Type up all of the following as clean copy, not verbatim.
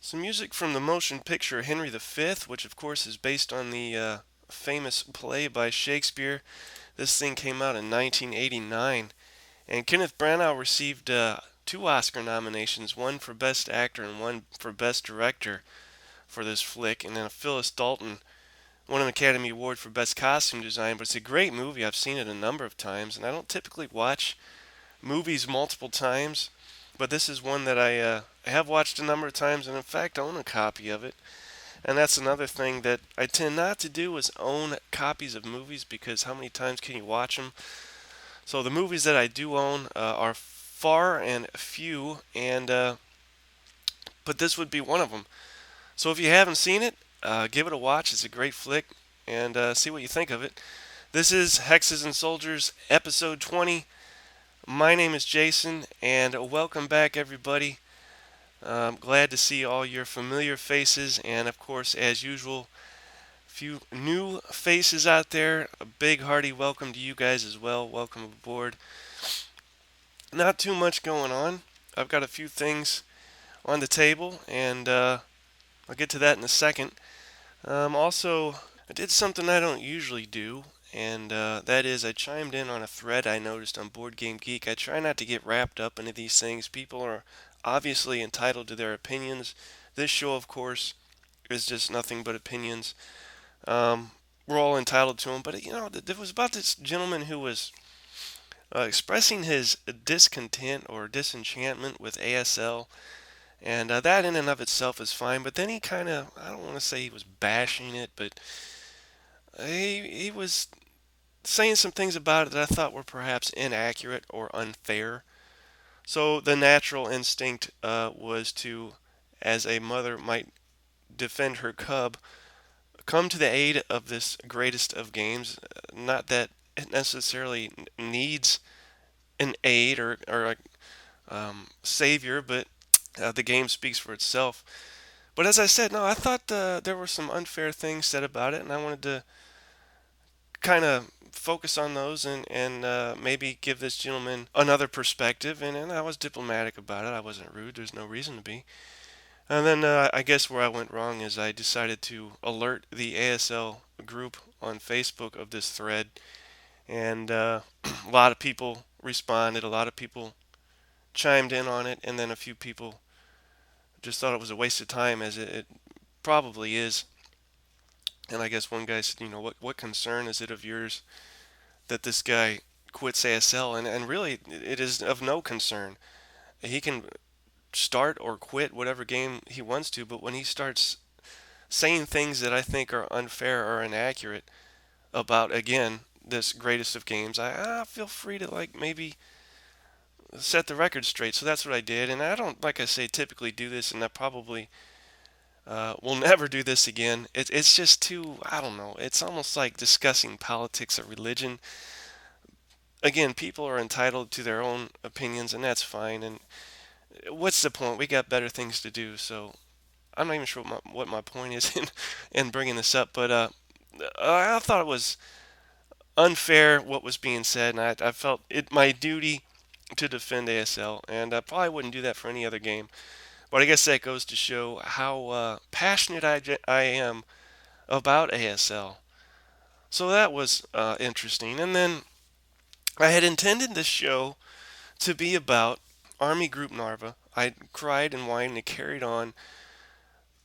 Some music from the motion picture Henry V, which of course is based on the famous play by Shakespeare. This thing came out in 1989, and Kenneth Branagh received two Oscar nominations, one for Best Actor and one for Best Director for this flick, and then Phyllis Dalton won an Academy Award for Best Costume Design. But it's a great movie. I've seen it a number of times, and I don't typically watch movies multiple times, but this is one that I have watched a number of times, and in fact own a copy of it. And that's another thing that I tend not to do is own copies of movies because how many times can you watch them? So the movies that I do own are far and few, and but this would be one of them. So if you haven't seen it, give it a watch. It's a great flick, and see what you think of it. This is Hexes and Soldiers, episode 20. My name is Jason, and welcome back, everybody. I'm glad to see all your familiar faces, and of course, as usual, a few new faces out there. A big hearty welcome to you guys as well. Welcome aboard. Not too much going on. I've got a few things on the table, and I'll get to that in a second. Also, I did something I don't usually do, and that is I chimed in on a thread I noticed on Board Game Geek. I try not to get wrapped up into these things. People are obviously entitled to their opinions. This show, of course, is just nothing but opinions. Um, we're all entitled to them, but it was about this gentleman who was expressing his discontent or disenchantment with ASL, and that in and of itself is fine. But then he kind of, I don't want to say he was bashing it, but he was saying some things about it that I thought were perhaps inaccurate or unfair. So the natural instinct was to, as a mother might defend her cub, come to the aid of this greatest of games. Not that it necessarily needs an aid or a savior, but the game speaks for itself. But as I said, no, I thought there were some unfair things said about it, and I wanted to kind of focus on those and maybe give this gentleman another perspective. And I was diplomatic about it. I wasn't rude. There's no reason to be. And then I guess where I went wrong is I decided to alert the ASL group on Facebook of this thread. And a lot of people responded. A lot of people chimed in on it. And then a few people just thought it was a waste of time, as it probably is. And I guess one guy said, what concern is it of yours that this guy quits ASL? And really, it is of no concern. He can start or quit whatever game he wants to, but when he starts saying things that I think are unfair or inaccurate about, again, this greatest of games, I feel free to, like, maybe set the record straight. So that's what I did. And I don't, like I say, typically do this, and I probably will never do this again. It's just too, I don't know, it's almost like discussing politics or religion. Again, people are entitled to their own opinions, and that's fine. And what's the point? We got better things to do. So I'm not even sure what my point is in bringing this up, but I thought it was unfair what was being said, and I felt it my duty to defend ASL, and I probably wouldn't do that for any other game. But I guess that goes to show how passionate I am about ASL. So that was interesting. And then I had intended this show to be about Army Group Narva. I cried and whined and carried on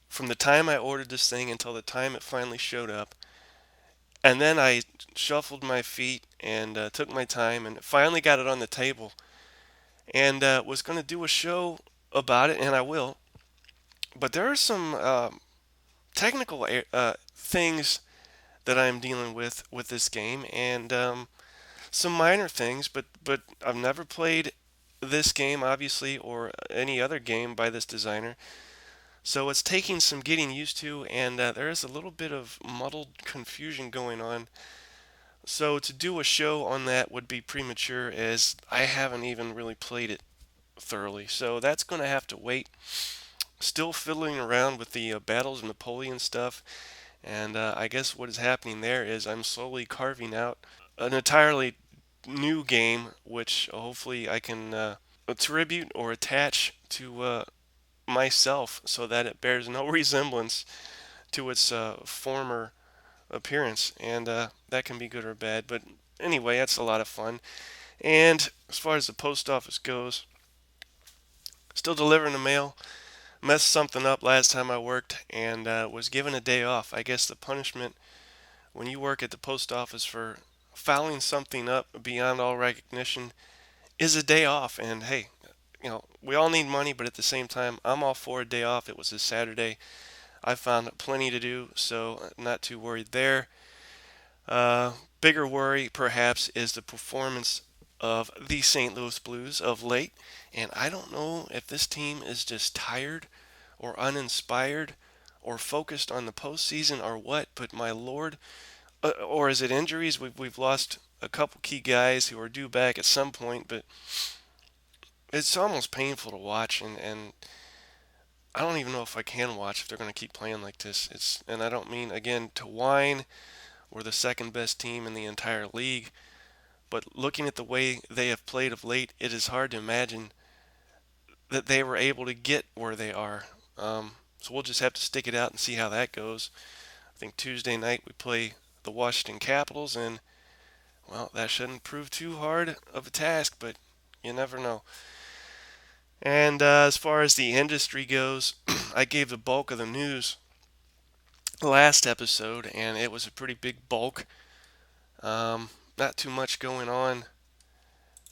from the time I ordered this thing until the time it finally showed up. And then I shuffled my feet and took my time and finally got it on the table and was going to do a show about it, and I will. But there are some technical things that I'm dealing with this game, and some minor things. But I've never played this game, obviously, or any other game by this designer. So it's taking some getting used to, and there is a little bit of muddled confusion going on. So to do a show on that would be premature, as I haven't even really played it thoroughly. So that's going to have to wait. Still fiddling around with the Battles of Napoleon stuff, and I guess what is happening there is I'm slowly carving out an entirely new game, which hopefully I can attribute or attach to myself so that it bears no resemblance to its former appearance, and that can be good or bad. But anyway, that's a lot of fun. And as far as the post office goes, still delivering the mail. Messed something up last time I worked and was given a day off. I guess the punishment when you work at the post office for fouling something up beyond all recognition is a day off. And hey, we all need money, but at the same time, I'm all for a day off. It was a Saturday. I found plenty to do, so not too worried there. Uh, Bigger worry, perhaps, is the performance of the St. Louis Blues of late. And I don't know if this team is just tired or uninspired or focused on the postseason or what, but my lord, or is it injuries? We've lost a couple key guys who are due back at some point, but it's almost painful to watch, and I don't even know if I can watch if they're going to keep playing like this. And I don't mean again to whine. We're the second best team in the entire league, but looking at the way they have played of late, it is hard to imagine that they were able to get where they are. So we'll just have to stick it out and see how that goes. I think Tuesday night we play the Washington Capitals, and well, that shouldn't prove too hard of a task, but you never know. And as far as the industry goes, I gave the bulk of the news last episode, and it was a pretty big bulk. Not too much going on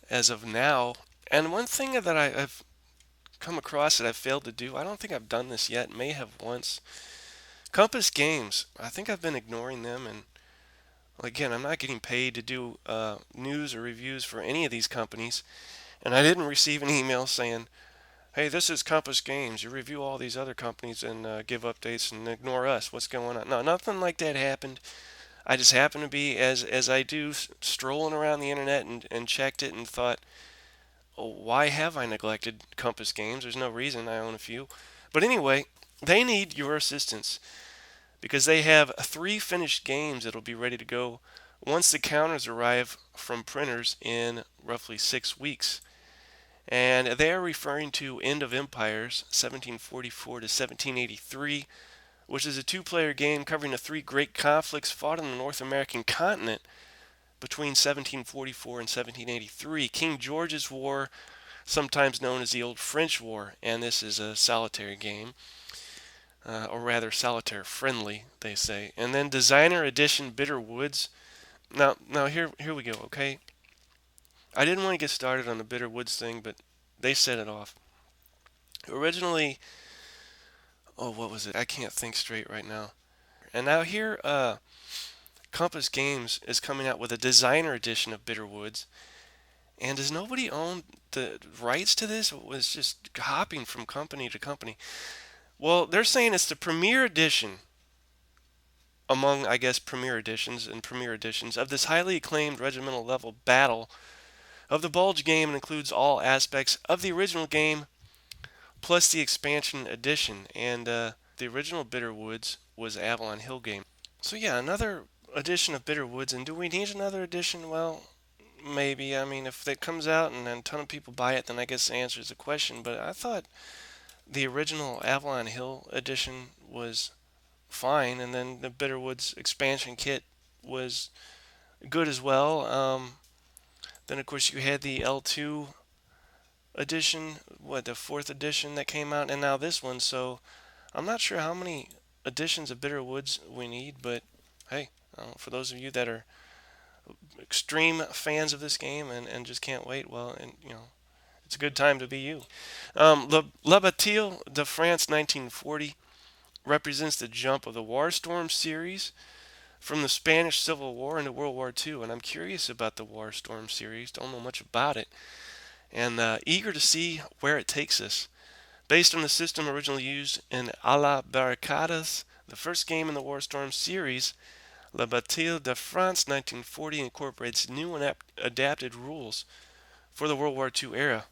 as of now. And one thing that I've come across that I've failed to do, I don't think I've done this yet, may have once. Compass Games, I think I've been ignoring them, and again, I'm not getting paid to do news or reviews for any of these companies, and I didn't receive an email saying, hey, this is Compass Games. You review all these other companies and give updates and ignore us. What's going on? No, nothing like that happened. I just happened to be, as I do, strolling around the internet and checked it and thought, oh, why have I neglected Compass Games? There's no reason. I own a few. But anyway, they need your assistance because they have 3 finished games that'll be ready to go once the counters arrive from printers in roughly 6 weeks. And they are referring to End of Empires 1744 to 1783, which is a 2-player game covering the 3 great conflicts fought on the North American continent between 1744 and 1783. King George's War, sometimes known as the Old French War, and this is a solitaire game, or rather solitaire friendly, they say. And then Designer Edition Bitter Woods. Now here we go. Okay, I didn't want to get started on the Bitter Woods thing, but they set it off. Originally, oh, what was it? I can't think straight right now. And now here, Compass Games is coming out with a designer edition of Bitter Woods. And does nobody own the rights to this? It was just hopping from company to company. Well, they're saying it's the premier edition among, I guess, premier editions and premier editions of this highly acclaimed regimental level battle of the Bulge game and includes all aspects of the original game plus the expansion edition. And the original Bitter Woods was Avalon Hill game. So yeah, another edition of Bitter Woods. And do we need another edition? Well, maybe. I mean, if it comes out and a ton of people buy it, then I guess the answer is the question. But I thought the original Avalon Hill edition was fine, and then the Bitterwoods expansion kit was good as well. Then, of course, you had the L2 edition, the 4th edition that came out, and now this one. So I'm not sure how many editions of Bitterwoods we need, but hey, for those of you that are extreme fans of this game and just can't wait, well, and it's a good time to be you. La Bataille de France 1940 represents the jump of the Warstorm series from the Spanish Civil War into World War II, and I'm curious about the Warstorm series. Don't know much about it, and eager to see where it takes us. Based on the system originally used in A la Barricadas, the first game in the Warstorm series, La Bataille de France 1940 incorporates new and adapted rules for the World War II era.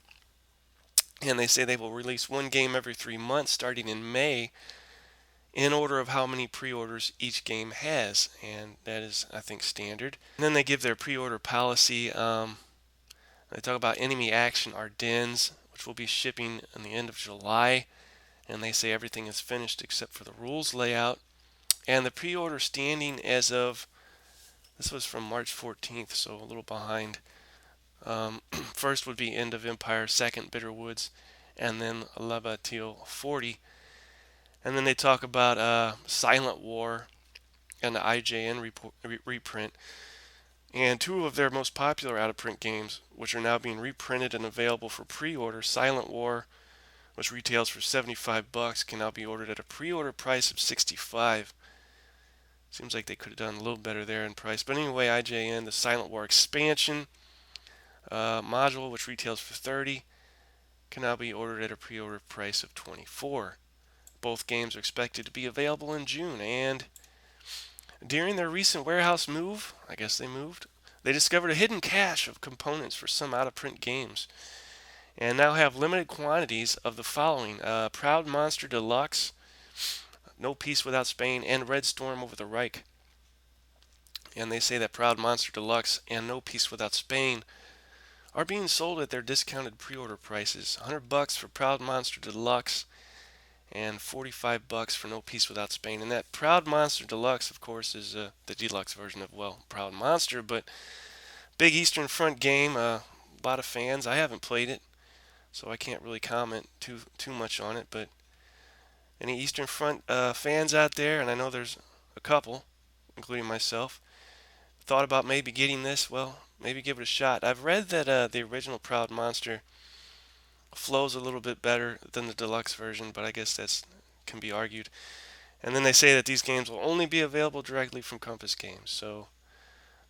And they say they will release one game every 3 months starting in May in order of how many pre-orders each game has. And that is, I think, standard. And then they give their pre-order policy. They talk about enemy action Ardennes, which will be shipping in the end of July. and they say everything is finished except for the rules layout. And the pre-order standing as of, this was from March 14th, so a little behind. First would be End of Empire, second Bitterwoods, and then Leva Teal 40. And then they talk about Silent War and the IJN reprint, and two of their most popular out-of-print games, which are now being reprinted and available for pre-order. Silent War, which retails for $75, can now be ordered at a pre-order price of $65. Seems like they could have done a little better there in price. But anyway, IJN, the Silent War expansion module, which retails for $30, can now be ordered at a pre-order price of $24. Both games are expected to be available in June, and during their recent warehouse move, I guess they moved, they discovered a hidden cache of components for some out-of-print games, and now have limited quantities of the following: Proud Monster Deluxe, No Peace Without Spain, and Red Storm Over the Reich. And they say that Proud Monster Deluxe and No Peace Without Spain are being sold at their discounted pre-order prices. $100 for Proud Monster Deluxe and $45 for No Peace Without Spain. And that Proud Monster Deluxe, of course, is the deluxe version of, well, Proud Monster, but big Eastern Front game, a lot of fans. I haven't played it, so I can't really comment too much on it, but any Eastern Front fans out there, and I know there's a couple, including myself, thought about maybe getting this, well, maybe give it a shot. I've read that the original Proud Monster flows a little bit better than the deluxe version, but I guess that's can be argued. And then they say that these games will only be available directly from Compass Games. So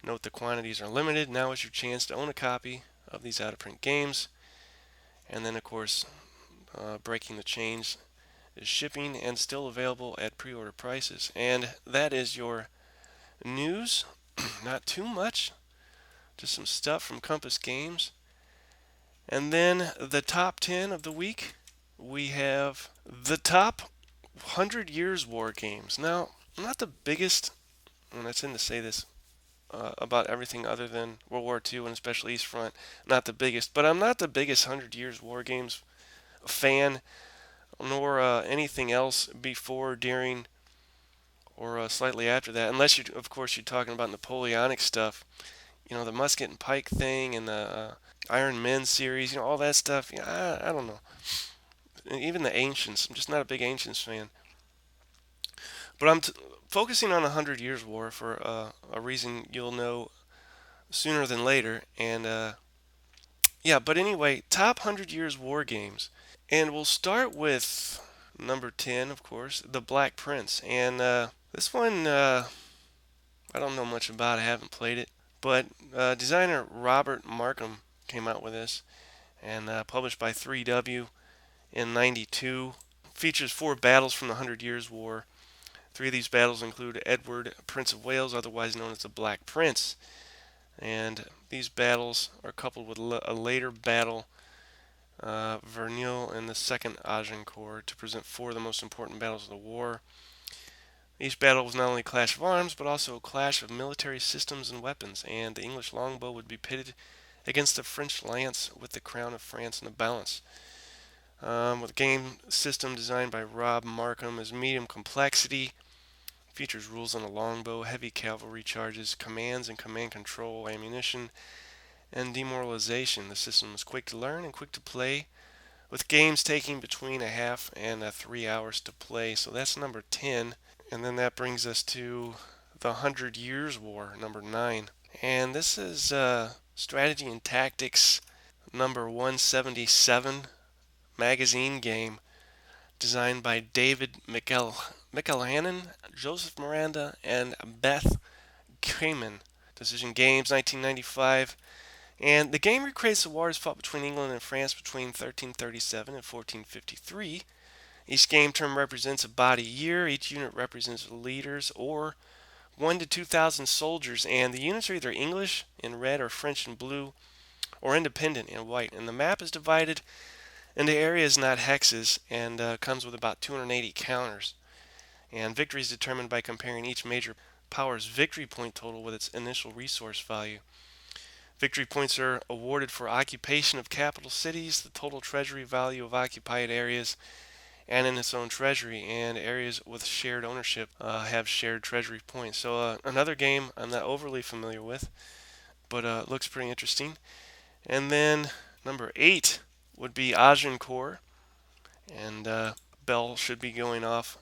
note the quantities are limited. Now is your chance to own a copy of these out-of-print games. And then, of course, breaking the chains is shipping and still available at pre-order prices. And that is your news. Not too much, just some stuff from Compass Games. And then the top 10 of the week, we have the top 100 Years War games. Now, I'm not the biggest, and I tend to say this about everything other than World War II and especially East Front, not the biggest, but I'm not the biggest 100 Years War games fan, nor anything else before, during, or slightly after that, unless you, of course, you're talking about Napoleonic stuff, you know, the musket and pike thing and the Iron Men series, you know, all that stuff. Yeah, I don't know. Even the Ancients. I'm just not a big Ancients fan. But I'm focusing on 100 Years War for a reason you'll know sooner than later. And yeah, but anyway, top 100 Years War games. And we'll start with number 10, of course, The Black Prince. And this one, I don't know much about. I haven't played it. But designer Robert Markham came out with this, and published by 3W in '92. Features 4 battles from the 100 Years' War. 3 of these battles include Edward, Prince of Wales, otherwise known as the Black Prince. And these battles are coupled with a later battle, Verneuil and the Second Agincourt, to present 4 of the most important battles of the war. Each battle was not only a clash of arms, but also a clash of military systems and weapons, and the English longbow would be pitted against the French lance with the crown of France in the balance. With a game system designed by Rob Markham is medium complexity, features rules on a longbow, heavy cavalry charges, commands and command control, ammunition, and demoralization. The system is quick to learn and quick to play, with games taking between a half and 3 hours to play. So that's number 10. And then that brings us to the 100 Years' War, number 9. And this is Strategy and Tactics number 177 magazine game, designed by David McElhannon, Joseph Miranda, and Beth Kamen. Decision Games, 1995. And the game recreates the wars fought between England and France between 1337 and 1453. Each game term represents a body year. Each unit represents leaders or 1 to 2,000 soldiers, and the units are either English in red or French in blue, or independent in white. And the map is divided into areas, not hexes, and comes with about 280 counters. And victory is determined by comparing each major power's victory point total with its initial resource value. Victory points are awarded for occupation of capital cities, the total treasury value of occupied areas, and in its own treasury, and areas with shared ownership have shared treasury points. So another game I'm not overly familiar with, but looks pretty interesting. And then number 8 would be Agincourt, and bell should be going off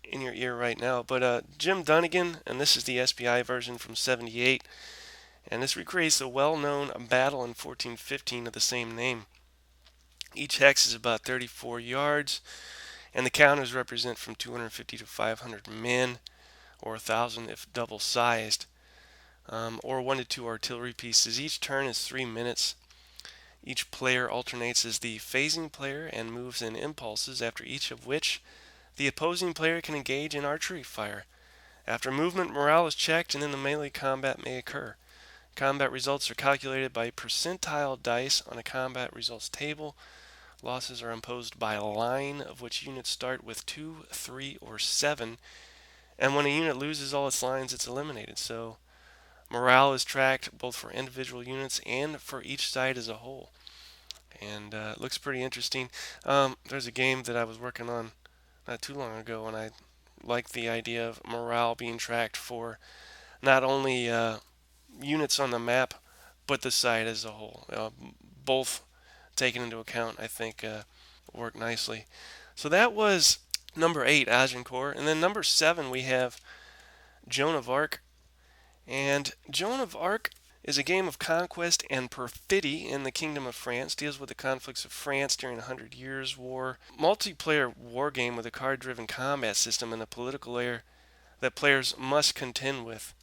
in your ear right now. But Jim Dunnigan, and this is the SPI version from '78, and this recreates a well-known battle in 1415 of the same name. Each hex is about 34 yards, and the counters represent from 250 to 500 men, or 1,000 if double-sized, or 1 to 2 artillery pieces. Each turn is 3 minutes. Each player alternates as the phasing player and moves in impulses, after each of which the opposing player can engage in archery fire. After movement, morale is checked, and then the melee combat may occur. Combat results are calculated by percentile dice on a combat results table. Losses are imposed by line, of which units start with 2, 3, or 7. And when a unit loses all its lines, it's eliminated. So morale is tracked both for individual units and for each side as a whole. And it looks pretty interesting. There's a game that I was working on not too long ago, and I like the idea of morale being tracked for not only units on the map, but the site as a whole. Both taken into account, I think, work nicely. So that was number 8, Agincourt. And then number 7, we have Joan of Arc. And Joan of Arc is a game of conquest and perfidy in the Kingdom of France. Deals with the conflicts of France during the 100 Years' War. Multiplayer war game with a card-driven combat system and a political layer that players must contend with.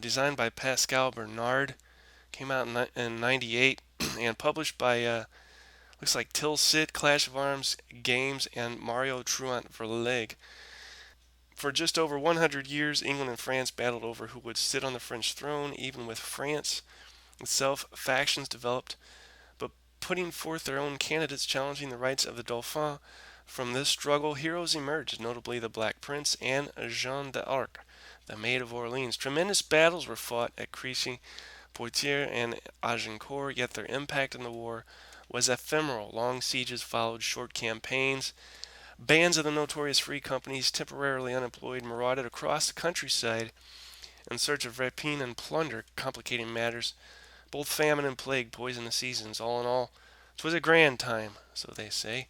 Designed by Pascal Bernard, came out in '98, and published by looks like Tilsit, Clash of Arms Games, and Mario Truant Verlag. For just over 100 years, England and France battled over who would sit on the French throne. Even with France itself, factions developed, but putting forth their own candidates challenging the rights of the Dauphin. From this struggle, heroes emerged, notably the Black Prince and Jeanne d'Arc, the Maid of Orleans. Tremendous battles were fought at Crécy, Poitiers, and Agincourt, yet their impact in the war was ephemeral. Long sieges followed short campaigns. Bands of the notorious free companies, temporarily unemployed, marauded across the countryside in search of rapine and plunder, complicating matters. Both famine and plague poisoned the seasons. All in all, 'twas a grand time, so they say.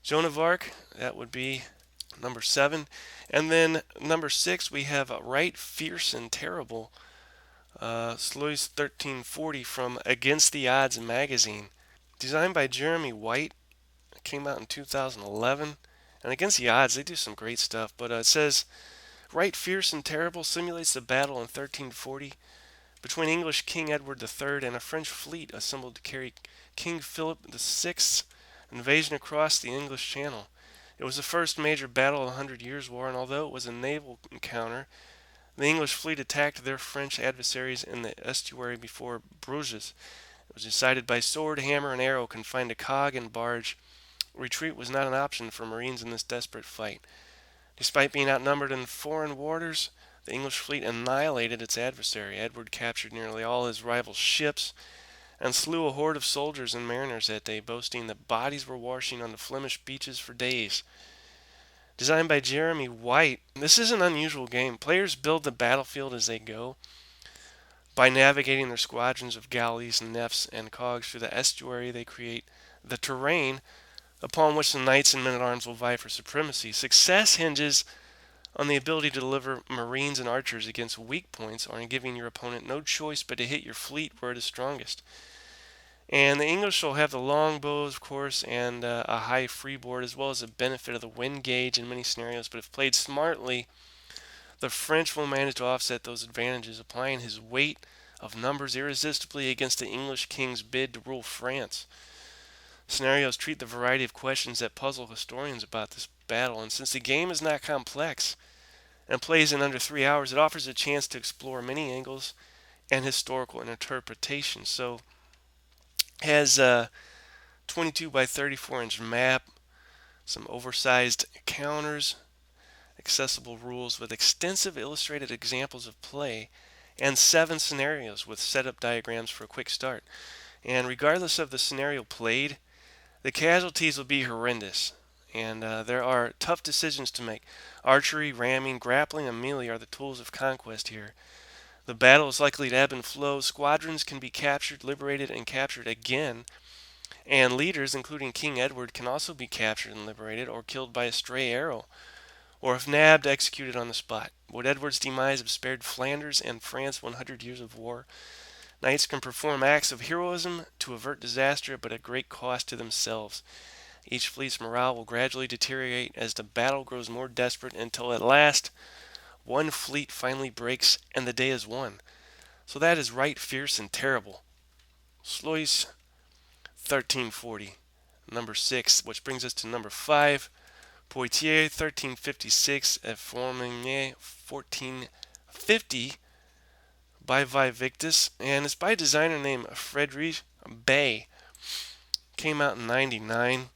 Joan of Arc, that would be number 7. And then number 6, we have Right Fierce and Terrible, Sluice 1340 from Against the Odds magazine. Designed by Jeremy White, it came out in 2011. And Against the Odds, they do some great stuff. But it says, Right Fierce and Terrible simulates the battle in 1340 between English King Edward III and a French fleet assembled to carry King Philip VI's invasion across the English Channel. It was the first major battle of the 100 Years' War, and although it was a naval encounter, the English fleet attacked their French adversaries in the estuary before Bruges. It was decided by sword, hammer, and arrow, confined to cog and barge. Retreat was not an option for Marines in this desperate fight. Despite being outnumbered in foreign waters, the English fleet annihilated its adversary. Edward captured nearly all his rival ships and slew a horde of soldiers and mariners that day, boasting that bodies were washing on the Flemish beaches for days. Designed by Jeremy White, this is an unusual game. Players build the battlefield as they go by navigating their squadrons of galleys, nefts, and cogs through the estuary. They create the terrain upon which the knights and men-at-arms will vie for supremacy. Success hinges on the ability to deliver marines and archers against weak points, or in giving your opponent no choice but to hit your fleet where it is strongest. And the English will have the longbows, of course, and a high freeboard, as well as the benefit of the wind gauge in many scenarios. But if played smartly, the French will manage to offset those advantages, applying his weight of numbers irresistibly against the English king's bid to rule France. Scenarios treat the variety of questions that puzzle historians about this battle, and since the game is not complex and plays in under 3 hours, it offers a chance to explore many angles and historical interpretation. So has a 22 by 34 inch map, some oversized counters, accessible rules with extensive illustrated examples of play, and 7 scenarios with setup diagrams for a quick start. And regardless of the scenario played, the casualties will be horrendous. and there are tough decisions to make. Archery, ramming, grappling, and melee are the tools of conquest here. The battle is likely to ebb and flow. Squadrons can be captured, liberated, and captured again, and leaders, including King Edward, can also be captured and liberated or killed by a stray arrow, or if nabbed, executed on the spot. Would Edward's demise have spared Flanders and France 100 years of war? Knights can perform acts of heroism to avert disaster, but at great cost to themselves. Each fleet's morale will gradually deteriorate as the battle grows more desperate until at last one fleet finally breaks and the day is won. So that is right fierce and terrible. Sluis 1340, number 6, which brings us to number 5. Poitiers 1356 at Formigny 1450 by Victus, and it's by a designer named Friedrich Bay. Came out in 99.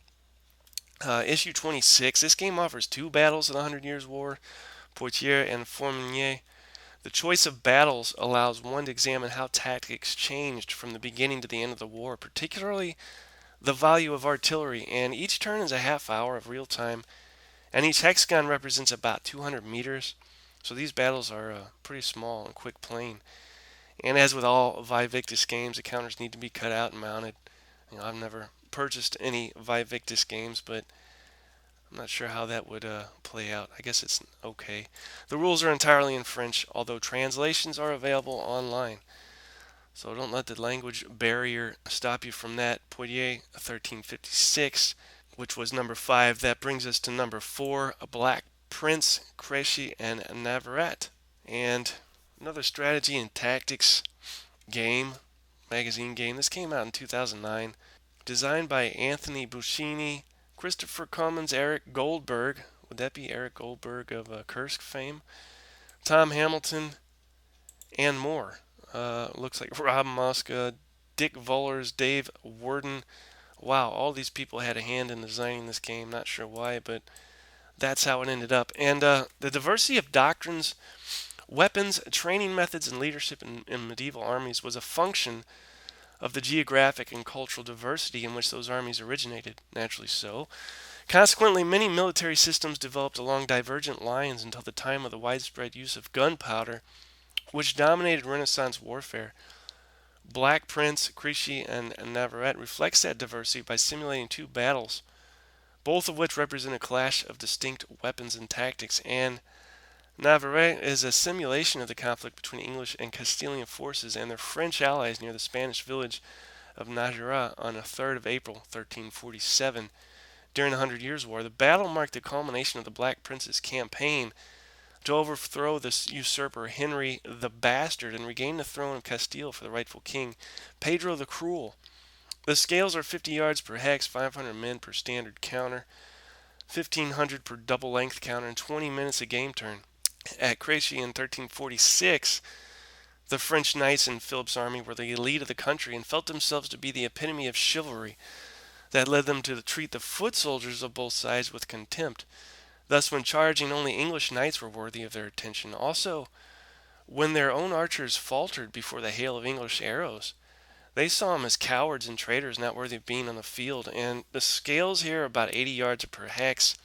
Issue 26. This game offers two battles in the Hundred Years' War, Poitiers and Formigny. The choice of battles allows one to examine how tactics changed from the beginning to the end of the war, particularly the value of artillery, and each turn is a half hour of real time, and each hexagon represents about 200 meters, so these battles are pretty small and quick playing. And as with all Victus games, the counters need to be cut out and mounted. I've never purchased any Victus games, but I'm not sure how that would play out. I guess it's okay. The rules are entirely in French, although translations are available online. So don't let the language barrier stop you from that. Poitiers 1356, which was number 5. That brings us to number 4, a Black Prince, Crécy, and Navarrete. And another strategy and tactics game, magazine game. This came out in 2009. Designed by Anthony Buscini, Christopher Cummins, Eric Goldberg. Would that be Eric Goldberg of Kursk fame? Tom Hamilton, and more. Looks like Rob Mosca, Dick Vollers, Dave Worden. Wow, all these people had a hand in designing this game. Not sure why, but that's how it ended up. And the diversity of doctrines, weapons, training methods, and leadership in medieval armies was a function of the geographic and cultural diversity in which those armies originated, naturally so. Consequently, many military systems developed along divergent lines until the time of the widespread use of gunpowder, which dominated Renaissance warfare. Black Prince, Crécy, and Navarrete reflects that diversity by simulating two battles, both of which represent a clash of distinct weapons and tactics, and Navarrete is a simulation of the conflict between English and Castilian forces and their French allies near the Spanish village of Nájera on the 3rd of April, 1347. During the Hundred Years' War, the battle marked the culmination of the Black Prince's campaign to overthrow the usurper Henry the Bastard and regain the throne of Castile for the rightful king, Pedro the Cruel. The scales are 50 yards per hex, 500 men per standard counter, 1,500 per double-length counter, and 20 minutes a game turn. At Crécy in 1346, the French knights in Philip's army were the elite of the country and felt themselves to be the epitome of chivalry. That led them to treat the foot soldiers of both sides with contempt. Thus, when charging, only English knights were worthy of their attention. Also, when their own archers faltered before the hail of English arrows, they saw them as cowards and traitors not worthy of being on the field. And the scales here are about 80 yards per hex,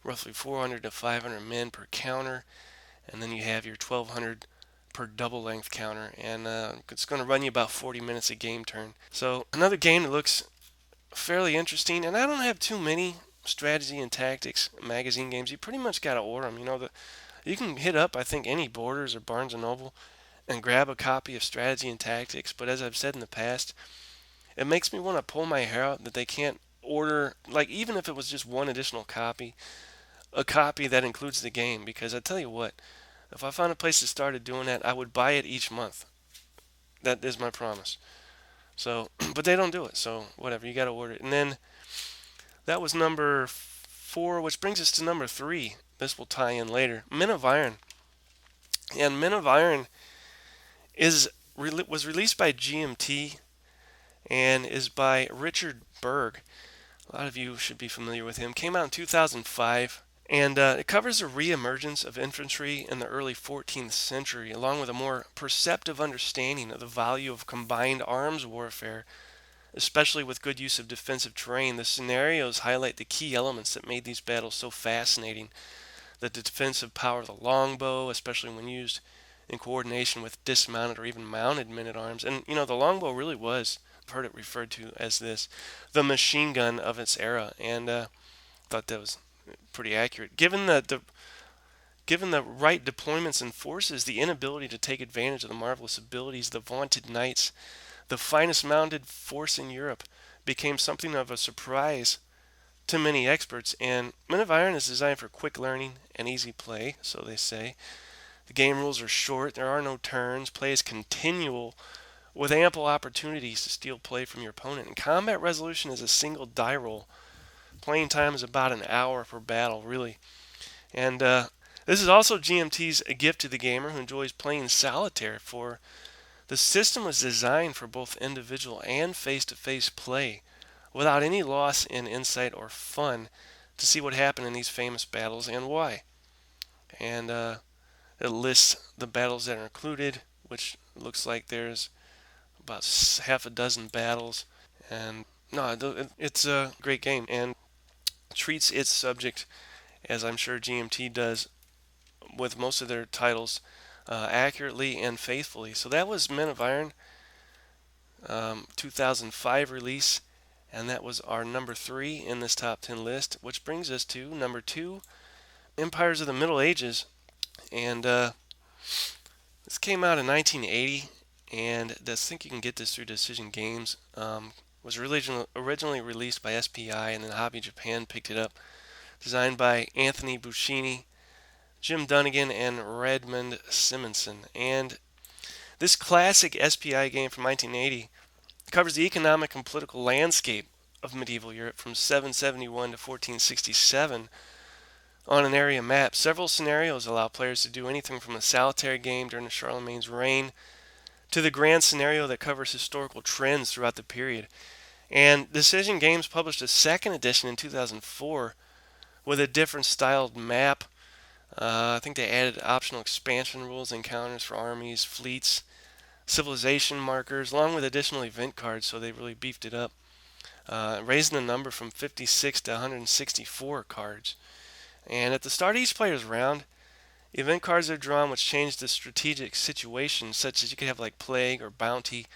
roughly 400 to 500 men per counter, and then you have your 1,200 per double length counter, and it's going to run you about 40 minutes a game turn. So another game that looks fairly interesting, and I don't have too many strategy and tactics magazine games. You pretty much got to order them. You can hit up, I think, any Borders or Barnes & Noble and grab a copy of Strategy and Tactics, but as I've said in the past, it makes me want to pull my hair out that they can't order, like, even if it was just one additional copy, a copy that includes the game, because I tell you what, if I found a place that started doing that, I would buy it each month. That is my promise. So, but they don't do it, so whatever, you got to order it. And then that was number 4, which brings us to number 3. This will tie in later. Men of Iron. And Men of Iron was released by GMT and is by Richard Berg. A lot of you should be familiar with him. Came out in 2005, and it covers the re-emergence of infantry in the early 14th century, along with a more perceptive understanding of the value of combined arms warfare especially with good use of defensive terrain. The scenarios highlight the key elements that made these battles so fascinating. The defensive power of the longbow, especially when used in coordination with dismounted or even mounted men at arms. And the longbow really was, I've heard it referred to as this, the machine gun of its era, and thought that was pretty accurate. Given the right deployments and forces, the inability to take advantage of the marvelous abilities of the vaunted knights, the finest mounted force in Europe, became something of a surprise to many experts. And Men of Iron is designed for quick learning and easy play, so they say. The game rules are short, there are no turns, play is continual, with ample opportunities to steal play from your opponent. And combat resolution is a single die roll. Playing time is about an hour per battle, really. And this is also GMT's a gift to the gamer who enjoys playing solitaire, for the system was designed for both individual and face-to-face play, without any loss in insight or fun to see what happened in these famous battles and why. And it lists the battles that are included, which looks like there's about half a dozen battles. And no, it's a great game and treats its subject, as I'm sure GMT does with most of their titles, accurately and faithfully. So that was Men of Iron, 2005 release, and that was our number 3 in this top 10 list, which brings us to number 2, Empires of the Middle Ages. And this came out in 1980, and I think you can get this through Decision Games. Was originally released by SPI, and then Hobby Japan picked it up. Designed by Anthony Buscini, Jim Dunnigan, and Redmond Simonson. And this classic SPI game from 1980 covers the economic and political landscape of medieval Europe from 771 to 1467 on an area map. Several scenarios allow players to do anything from a solitary game during Charlemagne's reign to the grand scenario that covers historical trends throughout the period. And Decision Games published a second edition in 2004 with a different styled map. I think they added optional expansion rules, encounters for armies, fleets, civilization markers, along with additional event cards, so they really beefed it up, raising the number from 56 to 164 cards. And at the start of each player's round, event cards are drawn which change the strategic situation, such as you could have like plague or bounty,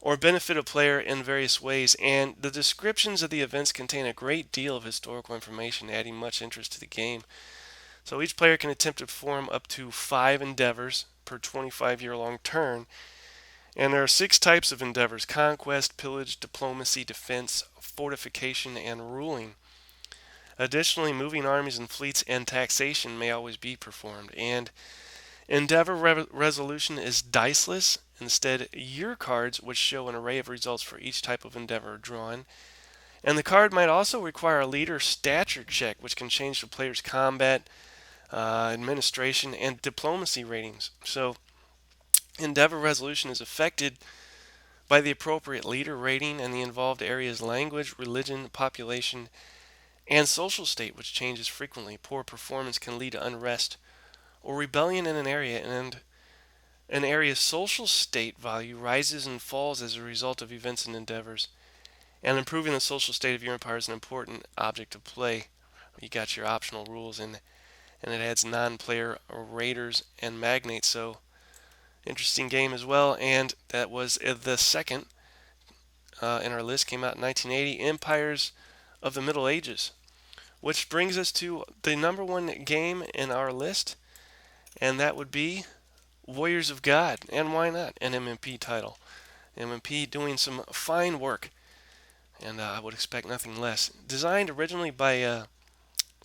or benefit a player in various ways. And the descriptions of the events contain a great deal of historical information, adding much interest to the game. So each player can attempt to perform up to 5 endeavors per 25-year-long turn. And there are 6 types of endeavors: conquest, pillage, diplomacy, defense, fortification, and ruling. Additionally, moving armies and fleets and taxation may always be performed. And endeavor resolution is diceless. Instead, your cards, which show an array of results for each type of endeavor, are drawn. And the card might also require a leader stature check, which can change the player's combat, administration, and diplomacy ratings. So, endeavor resolution is affected by the appropriate leader rating and the involved area's language, religion, population, and social state, which changes frequently. Poor performance can lead to unrest or rebellion in an area, and an area's social state value rises and falls as a result of events and endeavors. And improving the social state of your empire is an important object of play. You got your optional rules, and it adds non-player raiders and magnates. So interesting game as well. And that was the second in our list. Came out in 1980. Empires of the Middle Ages, which brings us to the number 1 game in our list, and that would be Warriors of God. And why not an MMP title? MMP doing some fine work, and I would expect nothing less. Designed originally by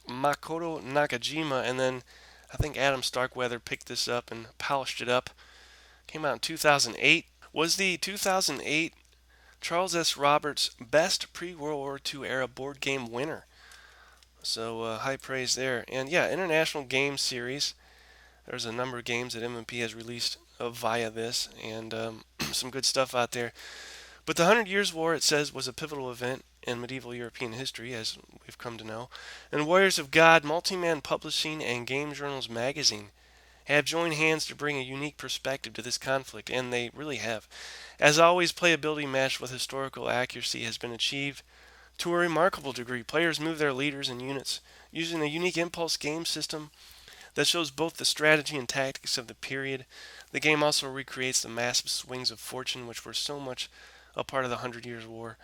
Makoto Nakajima, and then I think Adam Starkweather picked this up and polished it up. Came out in 2008. Was the 2008 Charles S. Roberts Best Pre-World War II Era Board Game winner. So high praise there. And yeah, International Game Series. There's a number of games that MMP has released via this, and some good stuff out there. But the 100 Years' War, it says, was a pivotal event in medieval European history, as we've come to know. And Warriors of God, Multiman Publishing, and Game Journals magazine have joined hands to bring a unique perspective to this conflict, and they really have. As always, playability matched with historical accuracy has been achieved to a remarkable degree. Players move their leaders and units using a unique impulse game system that shows both the strategy and tactics of the period. The game also recreates the massive swings of fortune, which were so much a part of the Hundred Years' War.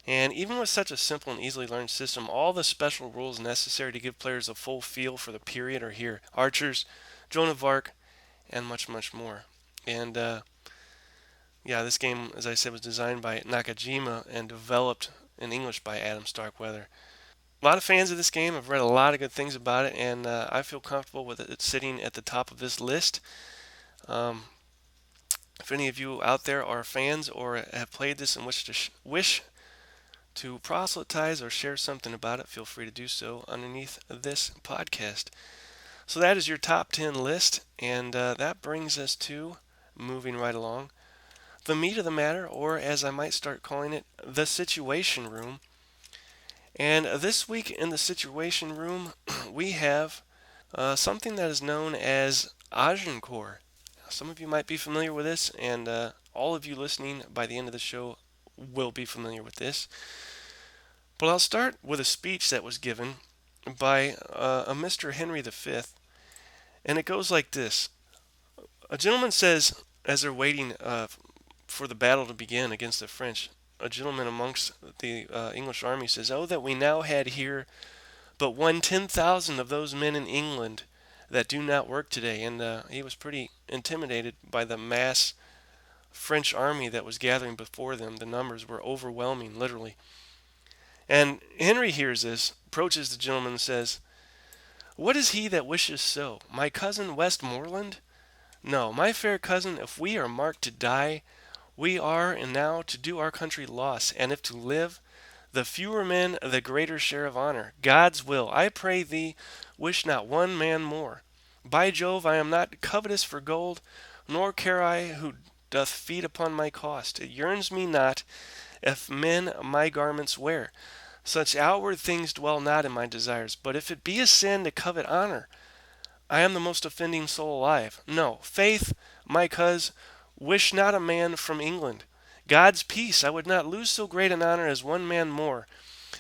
And even with such a simple and easily learned system, all the special rules necessary to give players a full feel for the period are here: archers, Joan of Arc, and much, much more. And yeah, this game, as I said, was designed by Nakajima and developed in English by Adam Starkweather. A lot of fans of this game have read a lot of good things about it, and I feel comfortable with it sitting at the top of this list. Um, if any of you out there are fans or have played this and wish to proselytize or share something about it, feel free to do so underneath this podcast. So that is your top 10 list, and that brings us to, moving right along, the meat of the matter, or as I might start calling it, the Situation Room. And this week in the Situation Room, we have something that is known as Agincourt. Some of you might be familiar with this, and all of you listening by the end of the show will be familiar with this. But I'll start with a speech that was given by a Mr. Henry V, and it goes like this. A gentleman says, as they're waiting for the battle to begin against the French, a gentleman amongst the English army says, "Oh, that we now had here but 10,000 of those men in England that do not work today." And he was pretty intimidated by the mass French army that was gathering before them. The numbers were overwhelming, literally. And Henry hears this, approaches the gentleman and says, "What is he that wishes so? My cousin Westmoreland? No, my fair cousin, if we are marked to die, we are and now to do our country loss, and if to live, the fewer men the greater share of honor. God's will, I pray thee, wish not one man more. By Jove, I am not covetous for gold, nor care I who doth feed upon my cost. It yearns me not if men my garments wear. Such outward things dwell not in my desires. But if it be a sin to covet honor, I am the most offending soul alive. No, faith, my coz, wish not a man from England. God's peace, I would not lose so great an honor as one man more.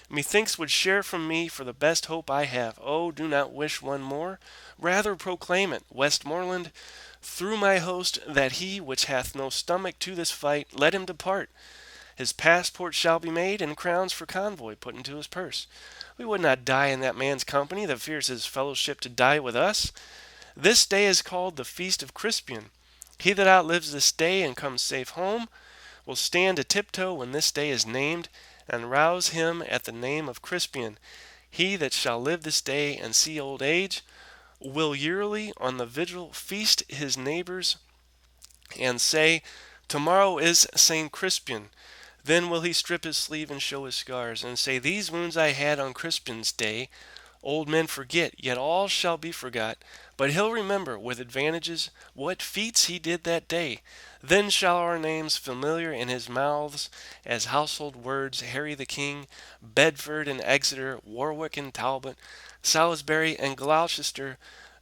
Methinks would share from me for the best hope I have. Oh, do not wish one more. Rather proclaim it, Westmoreland, through my host, that he which hath no stomach to this fight, let him depart. His passport shall be made, and crowns for convoy put into his purse. We would not die in that man's company that fears his fellowship to die with us. This day is called the Feast of Crispian. He that outlives this day and comes safe home will stand a tiptoe when this day is named, and rouse him at the name of Crispian. He that shall live this day and see old age will yearly on the vigil feast his neighbors and say, Tomorrow is Saint Crispian. Then will he strip his sleeve and show his scars, and say, These wounds I had on Crispian's day. Old men forget, yet all shall be forgot. But he'll remember, with advantages, what feats he did that day. Then shall our names familiar in his mouths, as household words, Harry the King, Bedford and Exeter, Warwick and Talbot, Salisbury and Gloucester,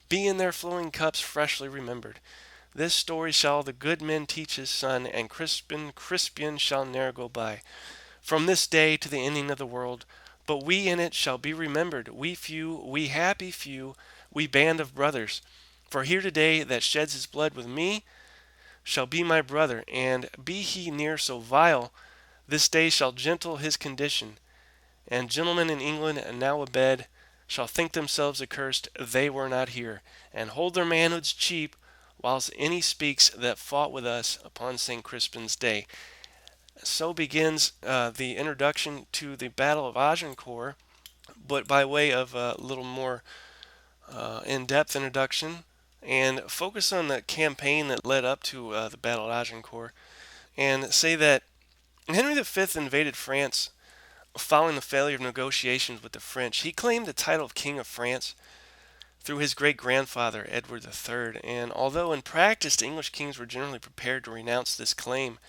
be in their flowing cups freshly remembered. This story shall the good man teach his son, and Crispian shall ne'er go by, from this day to the ending of the world. But we in it shall be remembered, we few, we happy few, we band of brothers. For here today that sheds his blood with me shall be my brother, and be he near so vile, this day shall gentle his condition. And gentlemen in England now abed shall think themselves accursed they were not here, and hold their manhoods cheap, whilst any speaks that fought with us upon St. Crispin's day." So begins the introduction to the Battle of Agincourt, but by way of a little more in-depth introduction and focus on the campaign that led up to the Battle of Agincourt, and say that Henry V invaded France following the failure of negotiations with the French. He claimed the title of King of France through his great-grandfather, Edward III, and although in practice the English kings were generally prepared to renounce this claim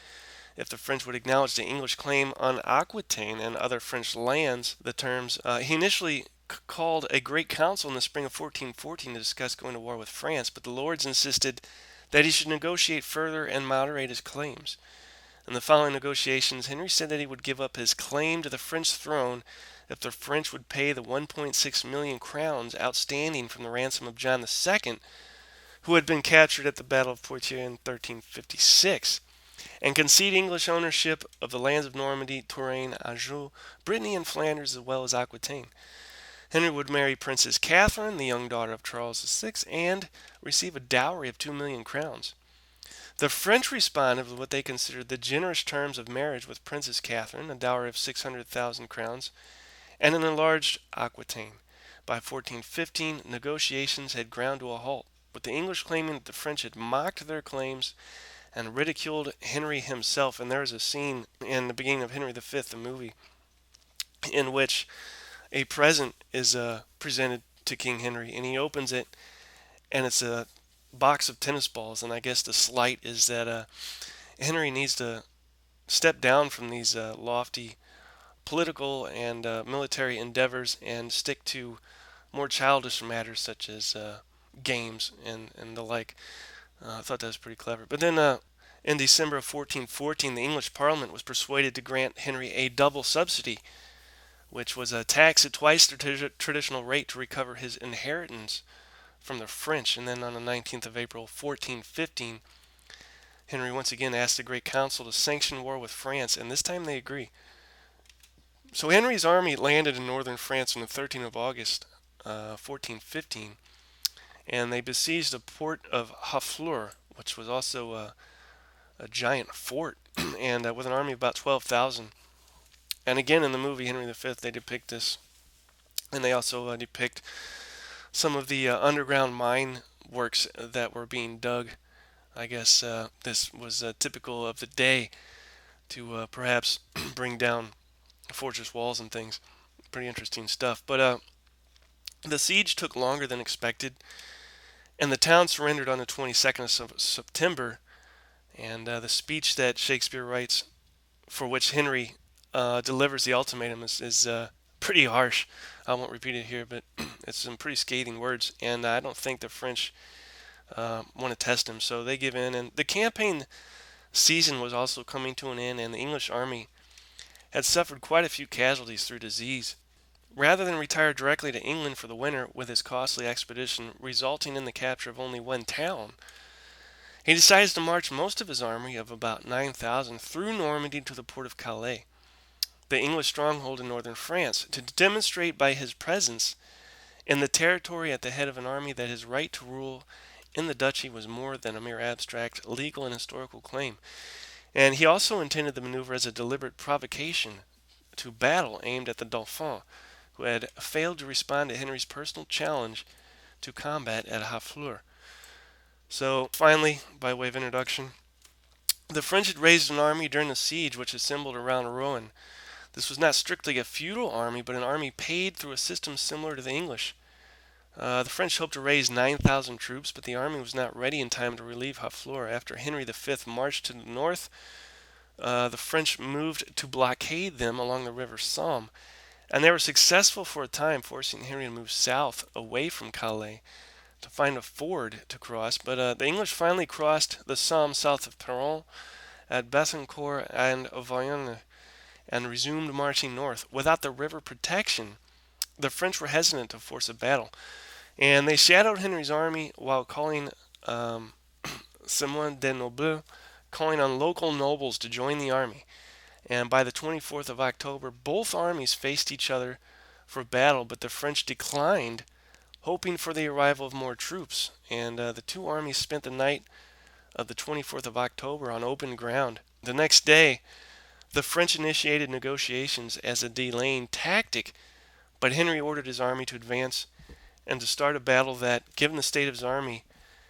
if the French would acknowledge the English claim on Aquitaine and other French lands, the terms, he initially called a great council in the spring of 1414 to discuss going to war with France, but the lords insisted that he should negotiate further and moderate his claims. In the following negotiations, Henry said that he would give up his claim to the French throne if the French would pay the 1.6 million crowns outstanding from the ransom of John II, who had been captured at the Battle of Poitiers in 1356, and concede English ownership of the lands of Normandy, Touraine, Anjou, Brittany, and Flanders, as well as Aquitaine. Henry would marry Princess Catherine, the young daughter of Charles VI, and receive a dowry of 2 million crowns. The French responded with what they considered the generous terms of marriage with Princess Catherine, a dowry of 600,000 crowns, and an enlarged Aquitaine. By 1415, negotiations had ground to a halt, with the English claiming that the French had mocked their claims and ridiculed Henry himself. And there is a scene in the beginning of Henry V, the movie, in which a present is presented to King Henry, and he opens it, and it's a box of tennis balls. And I guess the slight is that Henry needs to step down from these lofty political and military endeavors and stick to more childish matters such as games and the like. I thought that was pretty clever. But then in December of 1414, the English Parliament was persuaded to grant Henry a double subsidy, which was a tax at twice the traditional rate to recover his inheritance from the French. And then on the 19th of April, 1415, Henry once again asked the Great Council to sanction war with France, and this time they agree. So Henry's army landed in northern France on the 13th of August, 1415, and they besieged the port of Harfleur, which was also a giant fort, and with an army of about 12,000. And again, in the movie Henry V, they depict this, and they also depict some of the underground mine works that were being dug. I guess this was typical of the day to perhaps bring down fortress walls and things. Pretty interesting stuff. But the siege took longer than expected, and the town surrendered on the 22nd of September. And the speech that Shakespeare writes, for which Henry delivers the ultimatum, is pretty harsh. I won't repeat it here, but it's some pretty scathing words, and I don't think the French want to test him, so they give in. And the campaign season was also coming to an end, and the English army had suffered quite a few casualties through disease. Rather than retire directly to England for the winter with his costly expedition, resulting in the capture of only one town, he decides to march most of his army of about 9,000 through Normandy to the port of Calais, the English stronghold in northern France, to demonstrate by his presence in the territory at the head of an army that his right to rule in the duchy was more than a mere abstract legal and historical claim. And he also intended the maneuver as a deliberate provocation to battle aimed at the Dauphin, who had failed to respond to Henry's personal challenge to combat at Harfleur. So, finally, by way of introduction, the French had raised an army during the siege which assembled around Rouen. This was not strictly a feudal army, but an army paid through a system similar to the English. The French hoped to raise 9,000 troops, but the army was not ready in time to relieve Harfleur. After Henry V marched to the north, the French moved to blockade them along the river Somme, and they were successful for a time, forcing Henry to move south away from Calais to find a ford to cross. But the English finally crossed the Somme south of Peronne at Agincourt and Auvergne and resumed marching north. Without the river protection, the French were hesitant to force a battle, and they shadowed Henry's army while calling Simon de Noble, calling on local nobles to join the army. And by the 24th of October, both armies faced each other for battle, but the French declined, hoping for the arrival of more troops. And the two armies spent the night of the 24th of October on open ground. The next day, the French initiated negotiations as a delaying tactic, but Henry ordered his army to advance and to start a battle that, given the state of his army,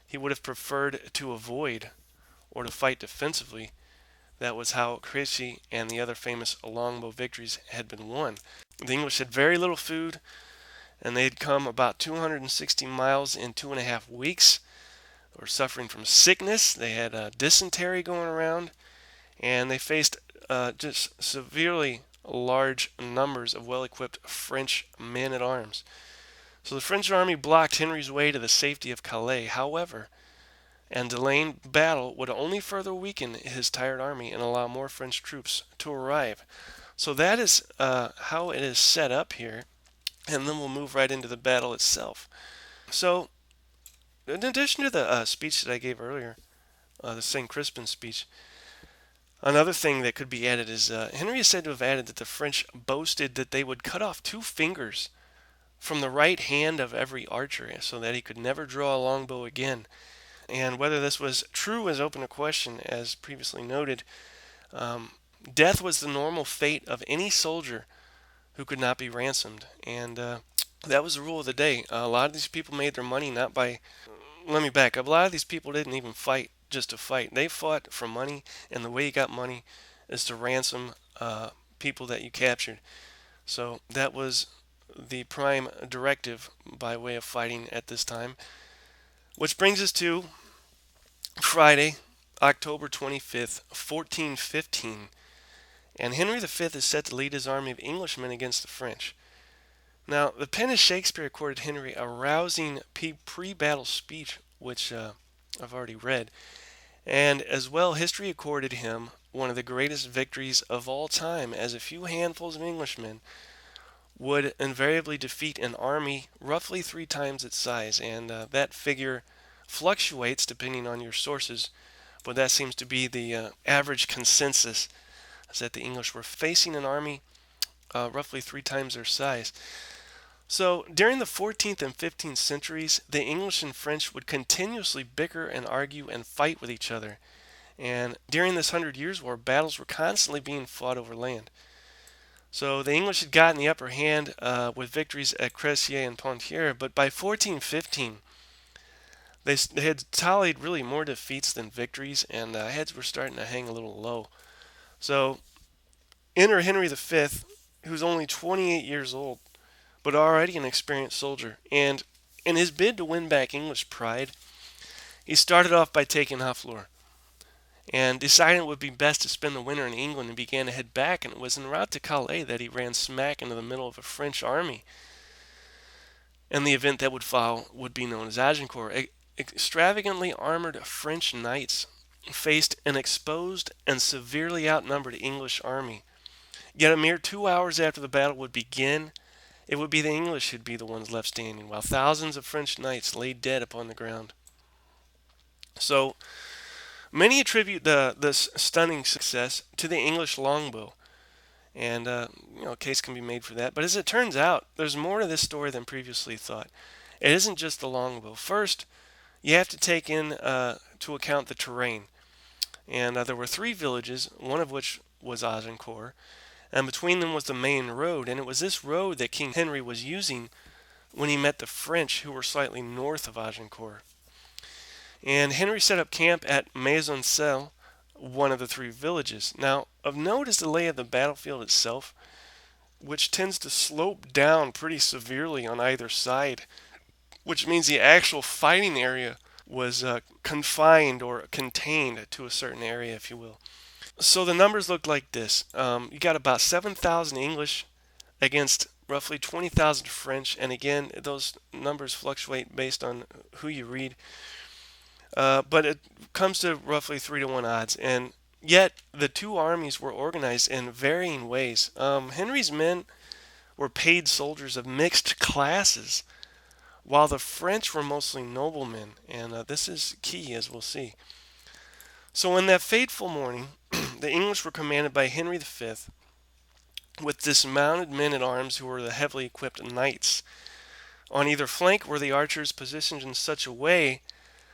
he would have preferred to avoid or to fight defensively. That was how Crécy and the other famous longbow victories had been won. The English had very little food, and they had come about 260 miles in 2.5 weeks. They were suffering from sickness. They had dysentery going around, and they faced just severely large numbers of well equipped French men at arms. So the French army blocked Henry's way to the safety of Calais. However, and delaying battle would only further weaken his tired army and allow more French troops to arrive. So that is how it is set up here, and then we'll move right into the battle itself. So, in addition to the speech that I gave earlier, the St. Crispin speech, another thing that could be added is Henry is said to have added that the French boasted that they would cut off two fingers from the right hand of every archer so that he could never draw a longbow again. And whether this was true is open to question, as previously noted. Um, Death was the normal fate of any soldier who could not be ransomed, and that was the rule of the day. A lot of these people made their money not by. Let me back up. A lot of these people didn't even fight just to fight. They fought for money, and the way you got money is to ransom people that you captured. So that was the prime directive by way of fighting at this time. Which brings us to Friday, October 25th, 1415, and Henry V is set to lead his army of Englishmen against the French. Now, the pen of Shakespeare accorded Henry a rousing pre-battle speech, which I've already read, and as well, history accorded him one of the greatest victories of all time, as a few handfuls of Englishmen would invariably defeat an army roughly three times its size, and that figure fluctuates depending on your sources, but that seems to be the average consensus, is that the English were facing an army roughly three times their size. So during the 14th and 15th centuries, the English and French would continuously bicker and argue and fight with each other. And during this Hundred Years' War, battles were constantly being fought over land. So the English had gotten the upper hand with victories at Cressier and Poitiers, but by 1415, they had tallied really more defeats than victories, and heads were starting to hang a little low. So enter Henry V, who's only 28 years old, but already an experienced soldier. And in his bid to win back English pride, he started off by taking Harfleur and deciding it would be best to spend the winter in England and began to head back. And it was en route to Calais that he ran smack into the middle of a French army. And the event that would follow would be known as Agincourt. Extravagantly armored French knights faced an exposed and severely outnumbered English army. Yet a mere 2 hours after the battle would begin, it would be the English who'd be the ones left standing, while thousands of French knights lay dead upon the ground. So many attribute this stunning success to the English longbow, and a case can be made for that. But as it turns out, there's more to this story than previously thought. It isn't just the longbow. First, you have to take in to account the terrain, and there were three villages, one of which was Agincourt, and between them was the main road, and it was this road that King Henry was using when he met the French, who were slightly north of Agincourt. And Henry set up camp at Maisoncelles, one of the three villages. Now, of note is the lay of the battlefield itself, which tends to slope down pretty severely on either side, which means the actual fighting area was confined or contained to a certain area, if you will. So the numbers look like this. You got about 7,000 English against roughly 20,000 French, and again, those numbers fluctuate based on who you read. But it comes to roughly 3-to-1 odds, and yet the two armies were organized in varying ways. Henry's men were paid soldiers of mixed classes, while the French were mostly noblemen, and this is key, as we'll see. So in that fateful morning, the English were commanded by Henry V with dismounted men at arms who were the heavily equipped knights. On either flank were the archers positioned in such a way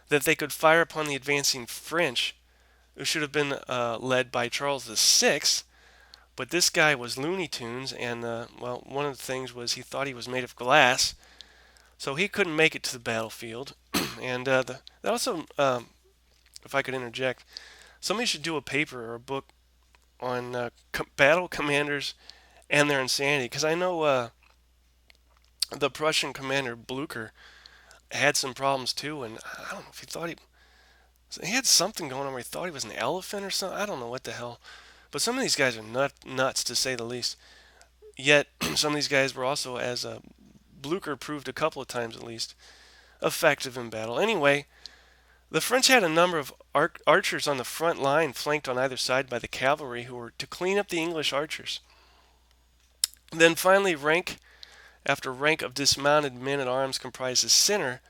that they could fire upon the advancing French, who should have been led by Charles VI. But this guy was Looney Tunes, and one of the things was he thought he was made of glass, so he couldn't make it to the battlefield. And that also, if I could interject, somebody should do a paper or a book on battle commanders and their insanity, because I know the Prussian commander Blucher had some problems too, and I don't know if he thought he had something going on where he thought he was an elephant or something. I don't know what the hell, But some of these guys are nuts to say the least. Yet some of these guys were also, as Blucher proved a couple of times at least, effective in battle. Anyway, the French had a number of archers on the front line, flanked on either side by the cavalry, who were to clean up the English archers. Then finally, rank after rank of dismounted men at arms comprised the center,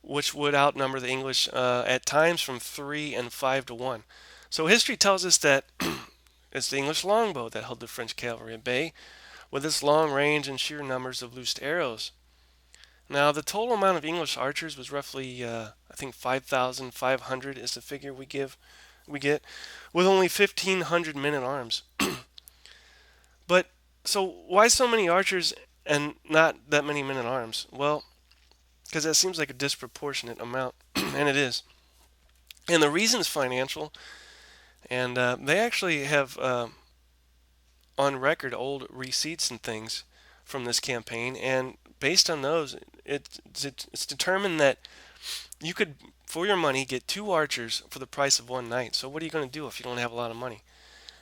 which would outnumber the English at times from 3 and 5 to 1. So history tells us that it's the English longbow that held the French cavalry at bay, with its long range and sheer numbers of loosed arrows. Now, the total amount of English archers was roughly, I think, 5,500 is the figure we get, with only 1,500 men at arms. But so why so many archers and not that many men at arms? Well, because that seems like a disproportionate amount, and it is. And the reason is financial, and they actually have on record old receipts and things from this campaign, and based on those, it's determined that you could, for your money, get 2 archers for the price of one knight. So what are you going to do if you don't have a lot of money?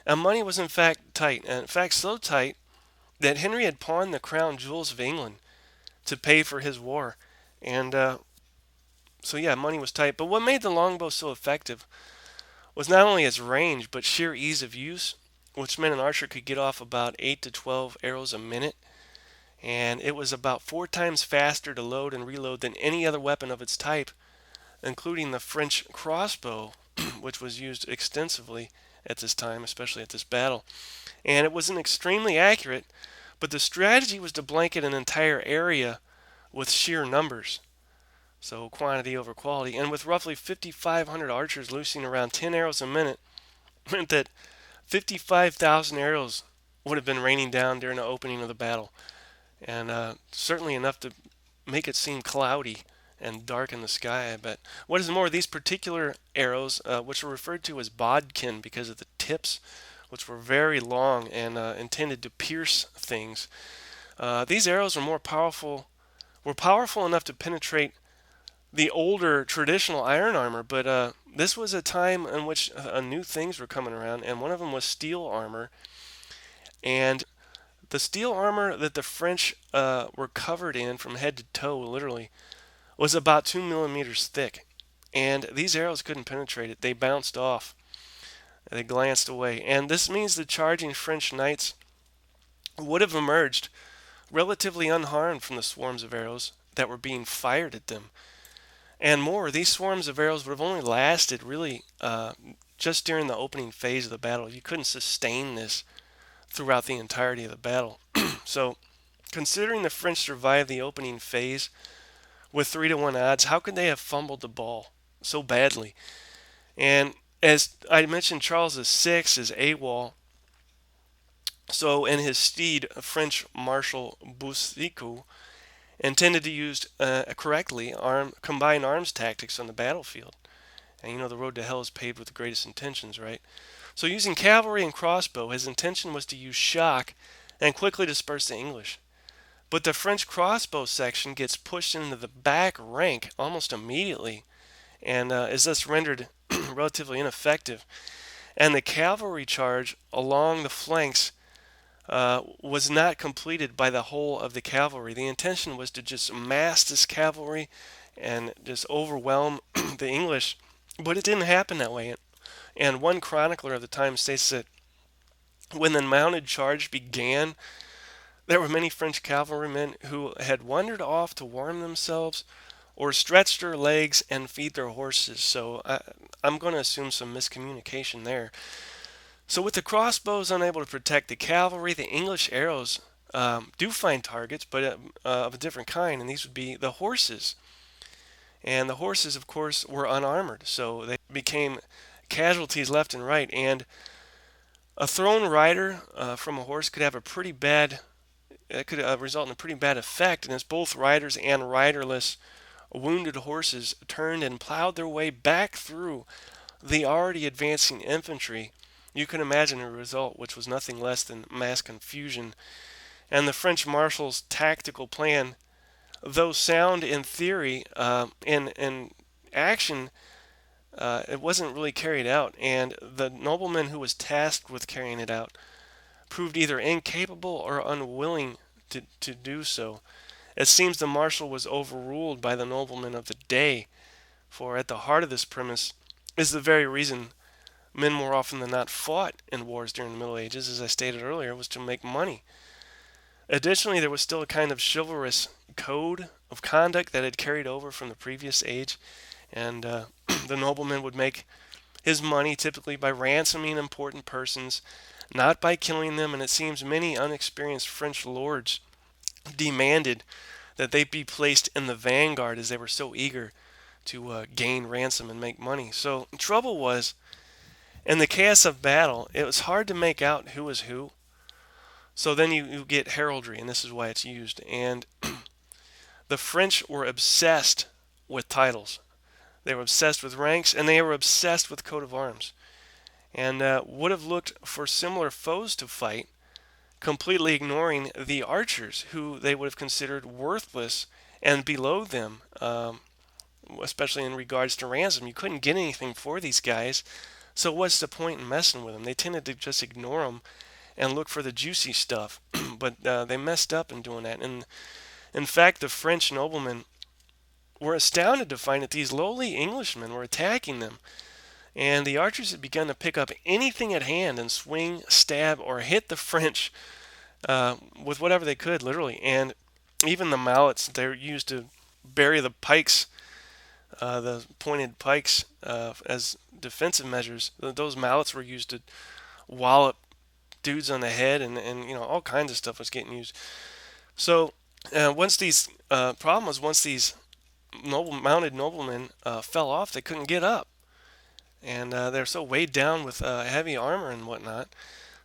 And money was in fact tight, and in fact so tight that Henry had pawned the crown jewels of England to pay for his war. And so yeah, money was tight. But what made the longbow so effective was not only its range, but sheer ease of use, which meant an archer could get off about 8 to 12 arrows a minute. And it was about 4 times faster to load and reload than any other weapon of its type, including the French crossbow, which was used extensively at this time, especially at this battle. And it wasn't extremely accurate, but the strategy was to blanket an entire area with sheer numbers. So quantity over quality. And with roughly 5,500 archers loosing around 10 arrows a minute, meant that 55,000 arrows would have been raining down during the opening of the battle. And certainly enough to make it seem cloudy and dark in the sky, I bet. What is more, these particular arrows, which are referred to as bodkin because of the tips, which were very long and intended to pierce things, these arrows were powerful enough to penetrate the older traditional iron armor, but this was a time in which new things were coming around, and one of them was steel armor. And the steel armor that the French were covered in from head to toe, literally, was about 2 millimeters thick. And these arrows couldn't penetrate it. They bounced off. They glanced away. And this means the charging French knights would have emerged relatively unharmed from the swarms of arrows that were being fired at them. And more, these swarms of arrows would have only lasted really just during the opening phase of the battle. You couldn't sustain this throughout the entirety of the battle. So, considering the French survived the opening phase with 3-to-1 odds, how could they have fumbled the ball so badly? And as I mentioned, Charles VI is AWOL. So, and his steed, French Marshal Boucicaut, intended to use correctly combined arms tactics on the battlefield. And you know, the road to hell is paved with the greatest intentions, right? So using cavalry and crossbow, his intention was to use shock and quickly disperse the English. But the French crossbow section gets pushed into the back rank almost immediately and is thus rendered relatively ineffective. And the cavalry charge along the flanks was not completed by the whole of the cavalry. The intention was to just mass this cavalry and just overwhelm the English, but it didn't happen that way. And one chronicler of the time states that when the mounted charge began, there were many French cavalrymen who had wandered off to warm themselves or stretch their legs and feed their horses. So I'm going to assume some miscommunication there. So with the crossbows unable to protect the cavalry, the English arrows do find targets, but of a different kind, and these would be the horses. And the horses, of course, were unarmored, so they became casualties left and right. And a thrown rider from a horse could have a pretty bad, it could result in a pretty bad effect. And as both riders and riderless wounded horses turned and plowed their way back through the already advancing infantry, you can imagine a result which was nothing less than mass confusion. And the French marshal's tactical plan, though sound in theory, in action, it wasn't really carried out, and the nobleman who was tasked with carrying it out proved either incapable or unwilling to do so. It seems the marshal was overruled by the noblemen of the day, for at the heart of this premise is the very reason men more often than not fought in wars during the Middle Ages, as I stated earlier, was to make money. Additionally, there was still a kind of chivalrous code of conduct that had carried over from the previous age, and the nobleman would make his money typically by ransoming important persons, not by killing them, and it seems many unexperienced French lords demanded that they be placed in the vanguard as they were so eager to gain ransom and make money. So the trouble was, in the chaos of battle, it was hard to make out who was who. So then you get heraldry, and this is why it's used. And the French were obsessed with titles. They were obsessed with ranks, and they were obsessed with coat of arms, and would have looked for similar foes to fight, completely ignoring the archers, who they would have considered worthless and below them, especially in regards to ransom. You couldn't get anything for these guys, so what's the point in messing with them? They tended to just ignore them and look for the juicy stuff, but they messed up in doing that. And in fact, the French noblemen were astounded to find that these lowly Englishmen were attacking them, and the archers had begun to pick up anything at hand and swing, stab, or hit the French with whatever they could, literally. And even the mallets they used to bury the pikes, the pointed pikes, as defensive measures. Those mallets were used to wallop dudes on the head, and all kinds of stuff was getting used. So once these mounted noblemen fell off, they couldn't get up, and they're so weighed down with heavy armor and whatnot.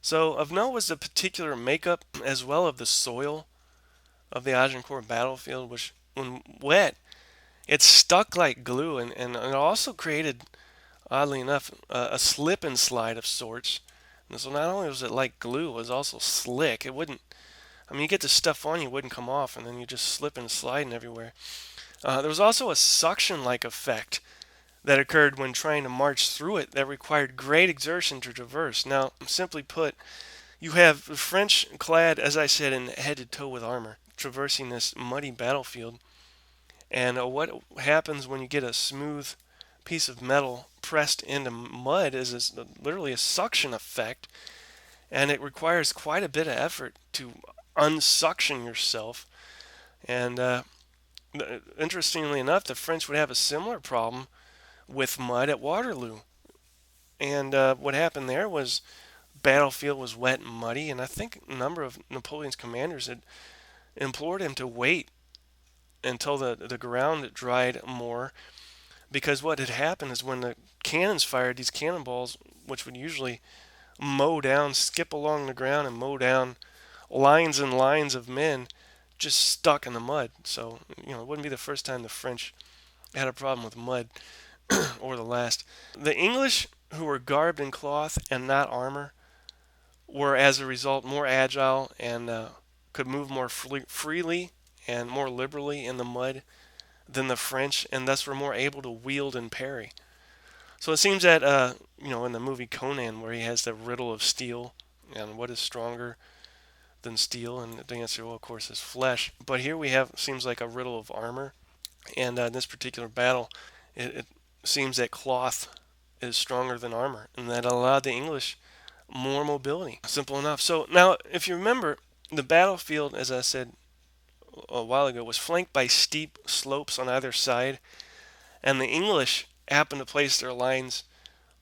So of note was the particular makeup as well of the soil of the Agincourt battlefield, which, when wet, it stuck like glue, and it also created, oddly enough, a slip and slide of sorts. And so not only was it like glue, it was also slick. It wouldn't, I mean, you get the stuff on you, it wouldn't come off, and then you just slip and sliding everywhere. There was also a suction-like effect that occurred when trying to march through it that required great exertion to traverse. Now, simply put, you have the French clad, as I said, in head to toe with armor, traversing this muddy battlefield. And what happens when you get a smooth piece of metal pressed into mud is literally a suction effect, and it requires quite a bit of effort to unsuction yourself. And interestingly enough, the French would have a similar problem with mud at Waterloo. And what happened there was battlefield was wet and muddy, and I think a number of Napoleon's commanders had implored him to wait until the ground dried more, because what had happened is when the cannons fired, these cannonballs, which would usually mow down, skip along the ground and mow down lines and lines of men, just stuck in the mud. So, it wouldn't be the first time the French had a problem with mud, or the last. The English, who were garbed in cloth and not armor, were as a result more agile and could move more freely and more liberally in the mud than the French, and thus were more able to wield and parry. So it seems that, in the movie Conan, where he has the riddle of steel, and what is stronger than steel, and the answer, well, of course, is flesh. But here we have, seems like a riddle of armor, and in this particular battle, it seems that cloth is stronger than armor, and that allowed the English more mobility. Simple enough. So now, if you remember, the battlefield, as I said a while ago, was flanked by steep slopes on either side, and the English happened to place their lines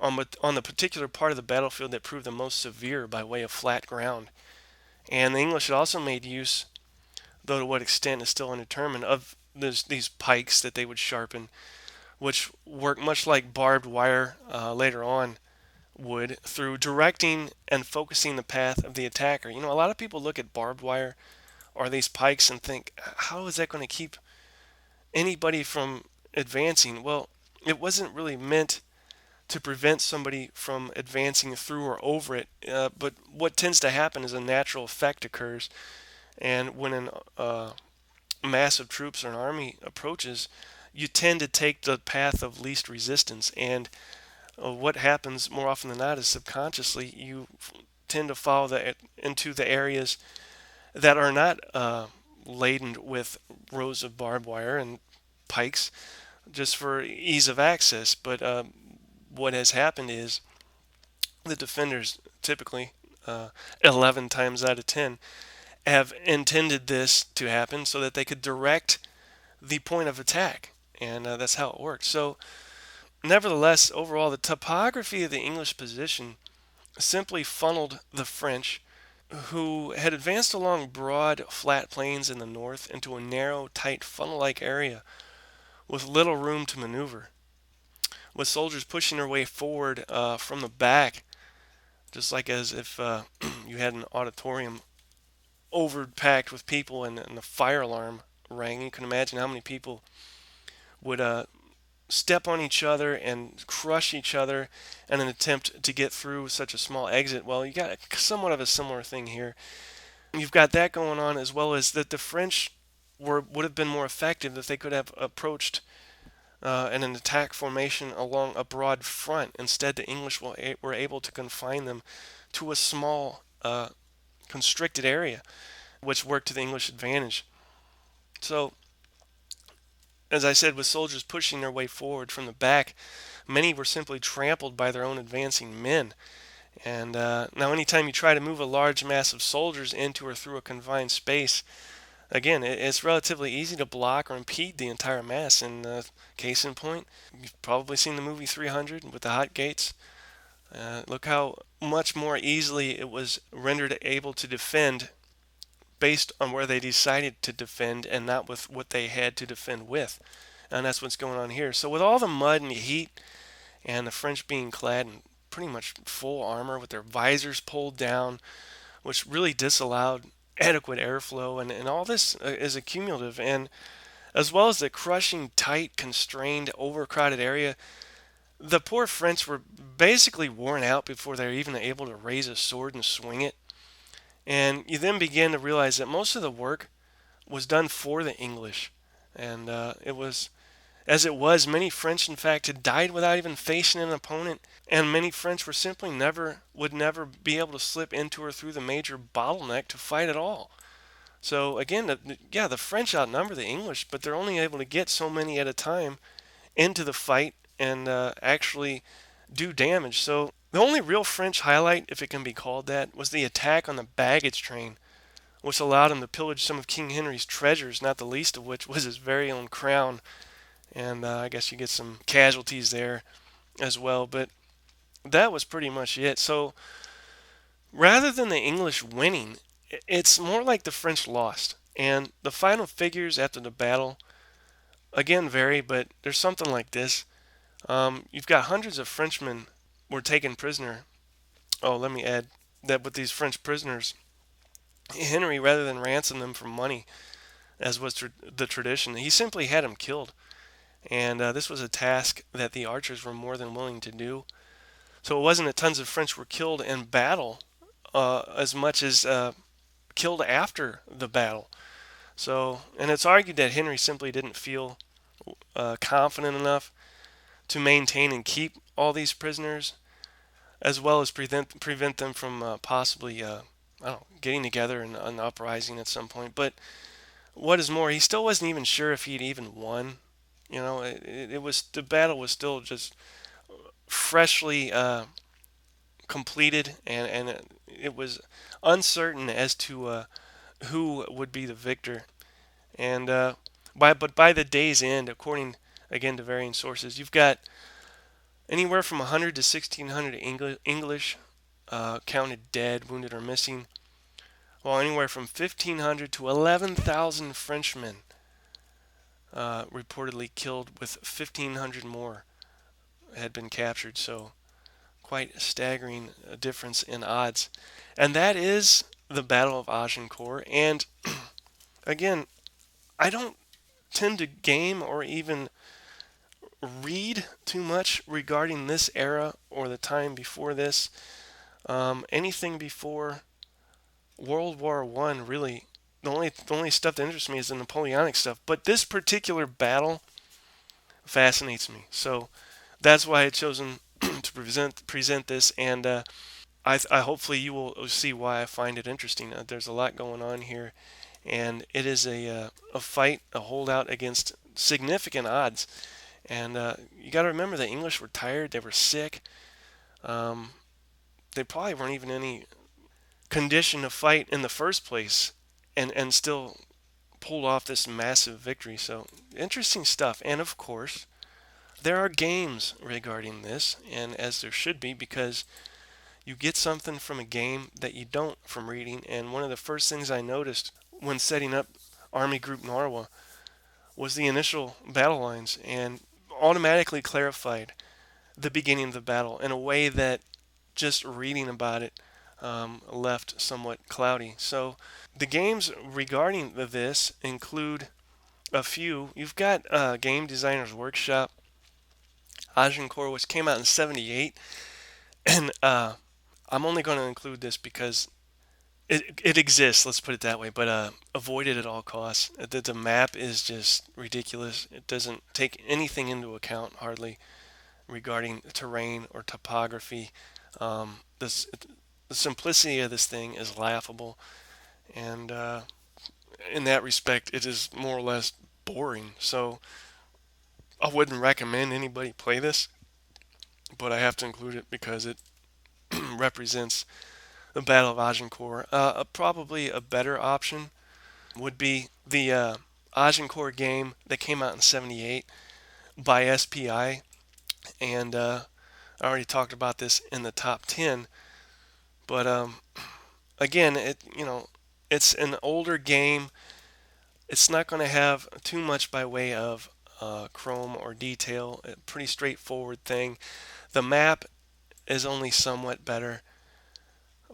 on the particular part of the battlefield that proved the most severe by way of flat ground. And the English had also made use, though to what extent is still undetermined, of these pikes that they would sharpen, which work much like barbed wire later on would, through directing and focusing the path of the attacker. A lot of people look at barbed wire or these pikes and think, how is that going to keep anybody from advancing? Well, it wasn't really meant to prevent somebody from advancing through or over it, but what tends to happen is a natural effect occurs, and when a mass of troops or an army approaches, you tend to take the path of least resistance. And what happens more often than not is subconsciously you tend to follow into the areas that are not laden with rows of barbed wire and pikes just for ease of access. But what has happened is the defenders typically, 11 times out of 10, have intended this to happen so that they could direct the point of attack. And that's how it works. So, nevertheless, overall, the topography of the English position simply funneled the French, who had advanced along broad, flat plains in the north, into a narrow, tight, funnel like area with little room to maneuver, with soldiers pushing their way forward from the back, just like as if you had an auditorium overpacked with people and the fire alarm rang. You can imagine how many people would step on each other and crush each other in an attempt to get through such a small exit. Well, you got somewhat of a similar thing here. You've got that going on, as well as that the French would have been more effective if they could have approached in an attack formation along a broad front. Instead, the English were able to confine them to a small, constricted area, which worked to the English advantage. So, as I said, with soldiers pushing their way forward from the back, many were simply trampled by their own advancing men. And now, anytime you try to move a large mass of soldiers into or through a confined space, again, it's relatively easy to block or impede the entire mass. And case in point, you've probably seen the movie 300 with the hot gates. Look how much more easily it was rendered able to defend based on where they decided to defend and not with what they had to defend with. And that's what's going on here. So, with all the mud and the heat, and the French being clad in pretty much full armor with their visors pulled down, which really disallowed adequate airflow, and all this is accumulative. And as well as the crushing, tight, constrained, overcrowded area, the poor French were basically worn out before they were even able to raise a sword and swing it. And you then begin to realize that most of the work was done for the English. And it was, as it was, many French, in fact, had died without even facing an opponent. And many French were simply would never be able to slip into or through the major bottleneck to fight at all. So again, the French outnumber the English, but they're only able to get so many at a time into the fight and actually do damage. So the only real French highlight, if it can be called that, was the attack on the baggage train, which allowed him to pillage some of King Henry's treasures, not the least of which was his very own crown. And I guess you get some casualties there as well. But that was pretty much it. So rather than the English winning, it's more like the French lost. And the final figures after the battle, again, vary, but there's something like this. You've got hundreds of Frenchmen were taken prisoner. Oh, let me add that with these French prisoners, Henry, rather than ransom them for money, as was the tradition, he simply had them killed. And this was a task that the archers were more than willing to do. So it wasn't that tons of French were killed in battle as much as killed after the battle. So, and it's argued that Henry simply didn't feel confident enough to maintain and keep all these prisoners, as well as prevent them from possibly, I don't know, getting together and an uprising at some point. But what is more, he still wasn't even sure if he'd even won. You know, it was the battle was still just freshly completed, and it was uncertain as to who would be the victor. And by the day's end, according again to varying sources, you've got anywhere from 100 to 1,600 English counted dead, wounded, or missing, while anywhere from 1,500 to 11,000 Frenchmen reportedly killed, with 1,500 more had been captured. So quite a staggering difference in odds. And that is the Battle of Agincourt. And again, I don't tend to game or even read too much regarding this era or the time before this. Anything before World War One, really, the only stuff that interests me is the Napoleonic stuff. But this particular battle fascinates me. So that's why I've chosen to present this, and I hopefully you will see why I find it interesting. There's a lot going on here, and it is a fight, a holdout against significant odds. And you got to remember the English were tired, they were sick. Um, they probably weren't even any condition to fight in the first place, and still pulled off this massive victory. So interesting stuff. And of course, there are games regarding this, and as there should be, because you get something from a game that you don't from reading. And one of the first things I noticed when setting up Army Group Norwa was the initial battle lines, and automatically clarified the beginning of the battle in a way that just reading about it left somewhat cloudy. So the games regarding this include a few. You've got Game Designer's Workshop, Agincourt, which came out in '78, and I'm only going to include this because it exists. Let's put it that way. But avoid it at all costs. The map is just ridiculous. It doesn't take anything into account hardly regarding terrain or topography. This the simplicity of this thing is laughable, and in that respect, it is more or less boring. So I wouldn't recommend anybody play this, but I have to include it because it represents the Battle of Agincourt. Probably a better option would be the Agincourt game that came out in '78 by SPI, and I already talked about this in the top 10. But again, it's an older game. It's not going to have too much by way of chrome or detail. A pretty straightforward thing. The map is only somewhat better,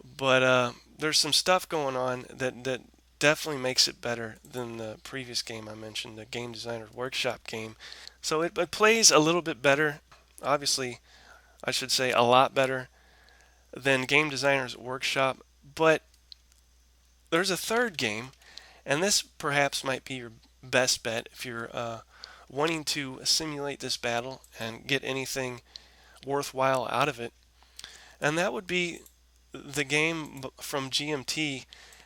but there's some stuff going on that definitely makes it better than the previous game I mentioned, the Game Designer's Workshop game. So it plays a little bit better. Obviously, I should say a lot better than Game Designer's Workshop, but there's a third game, and this perhaps might be your best bet if you're wanting to simulate this battle and get anything worthwhile out of it, and that would be the game from GMT.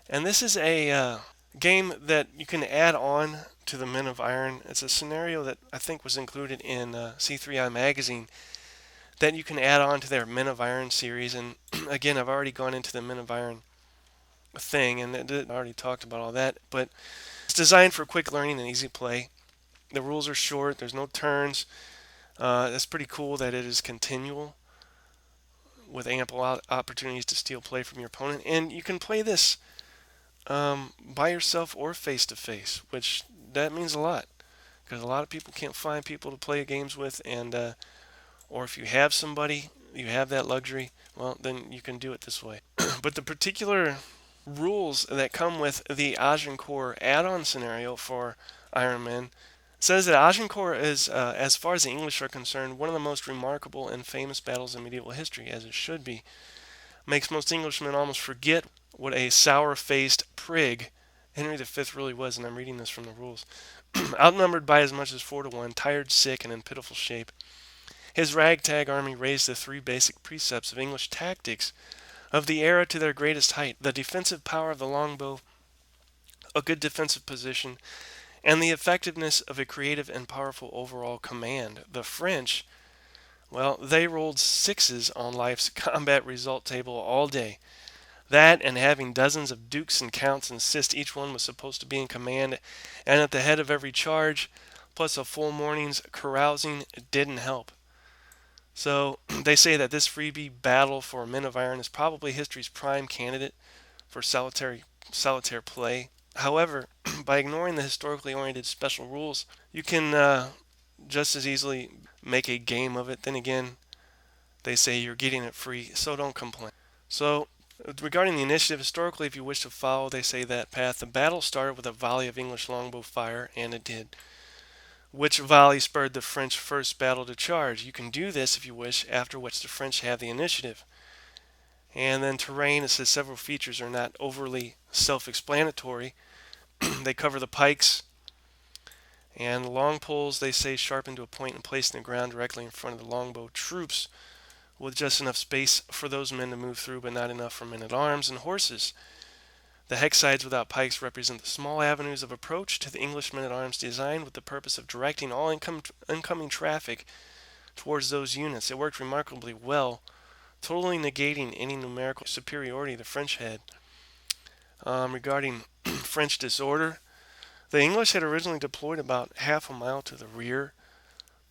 And this is a game that you can add on to the Men of Iron. It's a scenario that I think was included in C3I magazine that you can add on to their Men of Iron series. And again, I've already gone into the Men of Iron thing and I already talked about all that, but it's designed for quick learning and easy play. The rules are short, there's no turns. It's pretty cool that it is continual with ample opportunities to steal play from your opponent. And you can play this by yourself or face to face, which that means a lot because a lot of people can't find people to play games with, and or if you have somebody, you have that luxury, well, then you can do it this way. But the particular rules that come with the Agincourt add-on scenario for Iron Man says that Agincourt is, as far as the English are concerned, one of the most remarkable and famous battles in medieval history, as it should be. Makes most Englishmen almost forget what a sour-faced prig Henry V really was, and I'm reading this from the rules. Outnumbered by as much as 4-1, tired, sick, and in pitiful shape, his ragtag army raised the three basic precepts of English tactics of the era to their greatest height: the defensive power of the longbow, a good defensive position, and the effectiveness of a creative and powerful overall command. The French, well, they rolled sixes on life's combat result table all day. That and having dozens of dukes and counts insist each one was supposed to be in command and at the head of every charge, plus a full morning's carousing, didn't help. So they say that this freebie battle for Men of Iron is probably history's prime candidate for solitaire play. However, by ignoring the historically oriented special rules, you can just as easily make a game of it. Then again, they say you're getting it free, so don't complain. So, regarding the initiative, historically, if you wish to follow, they say that path, the battle started with a volley of English longbow fire, and it did, which volley spurred the French first battle to charge. You can do this if you wish, after which the French have the initiative. And then terrain, it says several features are not overly self-explanatory. They cover the pikes And long poles, they say, sharpened to a point and placed in the ground directly in front of the longbow troops, with just enough space for those men to move through, but not enough for men at arms and horses. The hex sides without pikes represent the small avenues of approach to the English men at arms, designed with the purpose of directing all incoming traffic towards those units. It worked remarkably well, totally negating any numerical superiority the French had. Regarding French disorder, the English had originally deployed about half a mile to the rear,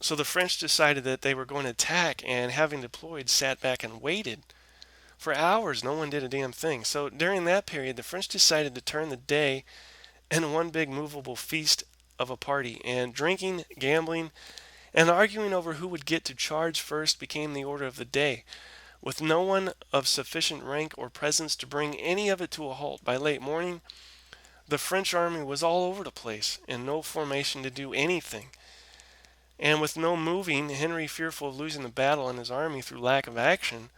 so the French decided that they were going to attack, and having deployed, sat back and waited. For hours, no one did a damn thing. So during that period, the French decided to turn the day into one big movable feast of a party, and drinking, gambling, and arguing over who would get to charge first became the order of the day, with no one of sufficient rank or presence to bring any of it to a halt. By late morning, the French army was all over the place, in no formation to do anything. And with no moving, Henry, fearful of losing the battle and his army through lack of action,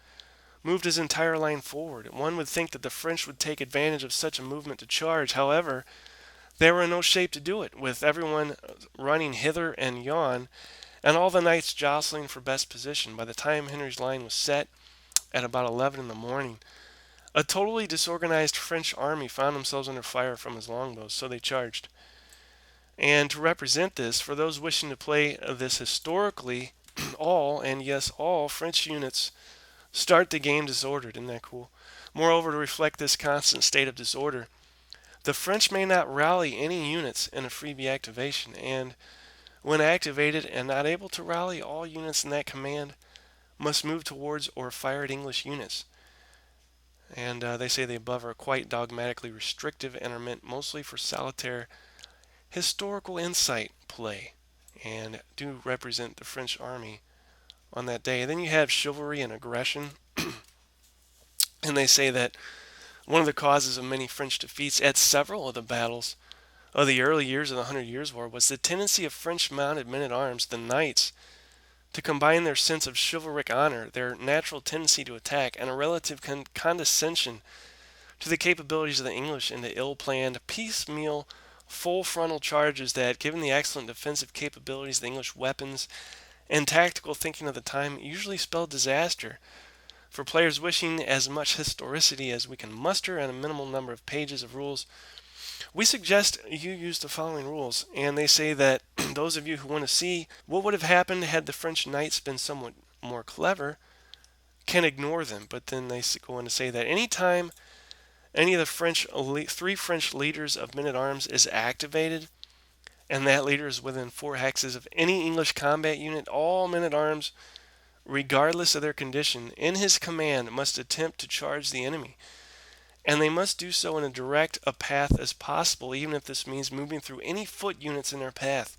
moved his entire line forward. One would think that the French would take advantage of such a movement to charge. However, they were in no shape to do it, with everyone running hither and yon, and all the knights jostling for best position. By the time Henry's line was set, at about 11 in the morning, a totally disorganized French army found themselves under fire from his longbows, so they charged. And to represent this, for those wishing to play this historically, all, and yes, all French units start the game disordered. Isn't that cool? Moreover, to reflect this constant state of disorder, the French may not rally any units in a freebie activation, and when activated and not able to rally, all units in that command must move towards or fire at English units. And they say the above are quite dogmatically restrictive and are meant mostly for solitaire historical insight play, and do represent the French army on that day. And then you have chivalry and aggression, and they say that one of the causes of many French defeats at several of the battles of the early years of the Hundred Years' War was the tendency of French mounted men at arms, the knights, to combine their sense of chivalric honor, their natural tendency to attack, and a relative condescension to the capabilities of the English into ill-planned, piecemeal, full frontal charges that, given the excellent defensive capabilities of the English weapons and tactical thinking of the time, usually spelled disaster. For players wishing as much historicity as we can muster and a minimal number of pages of rules, we suggest you use the following rules. And they say that those of you who want to see what would have happened had the French knights been somewhat more clever can ignore them. But then they go on to say that anytime any of the three French leaders of men-at-arms is activated, and that leader is within 4 hexes of any English combat unit, all men-at-arms, regardless of their condition, in his command must attempt to charge the enemy. And they must do so in as direct a path as possible, even if this means moving through any foot units in their path.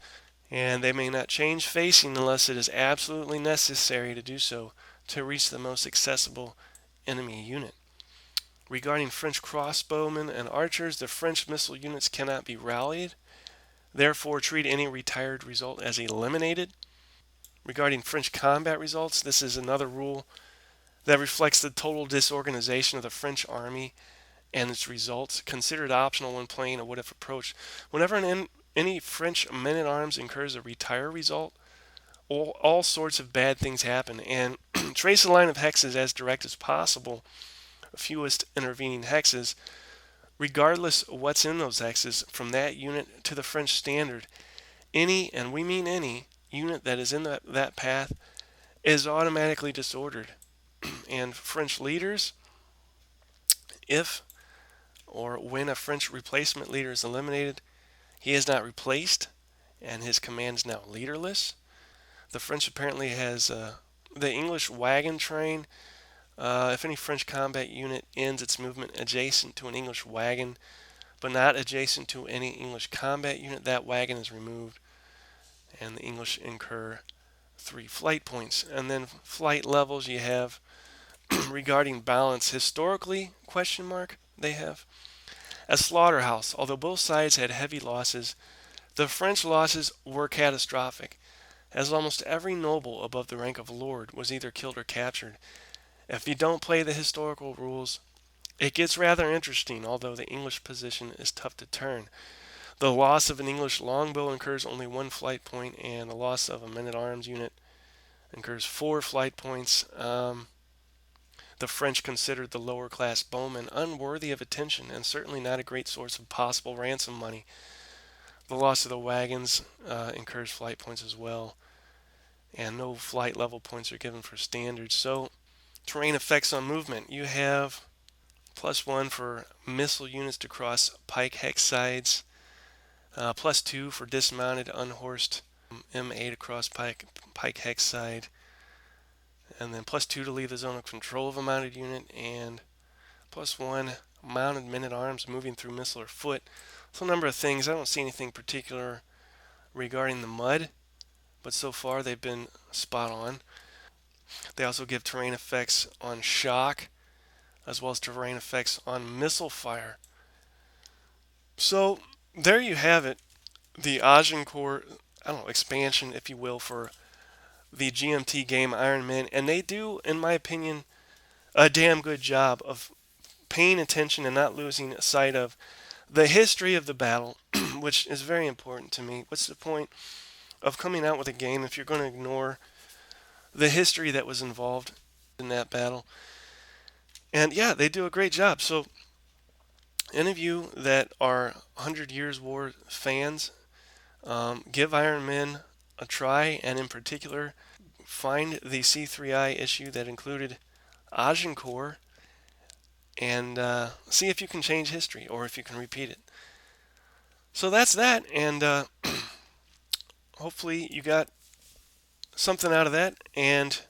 And they may not change facing unless it is absolutely necessary to do so to reach the most accessible enemy unit. Regarding French crossbowmen and archers, the French missile units cannot be rallied. Therefore, treat any retired result as eliminated. Regarding French combat results, this is another rule that reflects the total disorganization of the French army and its results. Considered optional when playing a what-if approach. Whenever any French men-at-arms incurs a retire result, all sorts of bad things happen. And trace a line of hexes as direct as possible, fewest intervening hexes, regardless of what's in those hexes, from that unit to the French standard. Any, and we mean any, unit that is in that path is automatically disordered. And French leaders, if or when a French replacement leader is eliminated, he is not replaced, and his command is now leaderless. The French apparently has the English wagon train. If any French combat unit ends its movement adjacent to an English wagon, but not adjacent to any English combat unit, that wagon is removed, and the English incur 3 flight points. And then flight levels you have regarding balance historically, question mark, they have a slaughterhouse. Although both sides had heavy losses, the French losses were catastrophic, as almost every noble above the rank of lord was either killed or captured. If you don't play the historical rules, it gets rather interesting, although the English position is tough to turn. The loss of an English longbow incurs only 1 flight point, and the loss of a men-at-arms unit incurs 4 flight points. The French considered the lower class bowmen unworthy of attention and certainly not a great source of possible ransom money. The loss of the wagons incurs flight points as well, and no flight level points are given for standards. So, terrain effects on movement. You have +1 for missile units to cross pike hex sides, +2 for dismounted unhorsed M8 across pike hex side, and then +2 to leave the zone of control of a mounted unit, and +1 mounted men at arms moving through missile or foot. So a number of things. I don't see anything particular regarding the mud, but so far they've been spot on. They also give terrain effects on shock, as well as terrain effects on missile fire. So there you have it, the Agincourt, I don't know, expansion, if you will, for the GMT game Iron Man, and they do, in my opinion, a damn good job of paying attention and not losing sight of the history of the battle, which is very important to me. What's the point of coming out with a game if you're going to ignore the history that was involved in that battle? And yeah, they do a great job. So, any of you that are 100 Years War fans, give Iron Man a try, and in particular, find the C3I issue that included Agincourt and see if you can change history or if you can repeat it. So that's that, and hopefully you got something out of that. And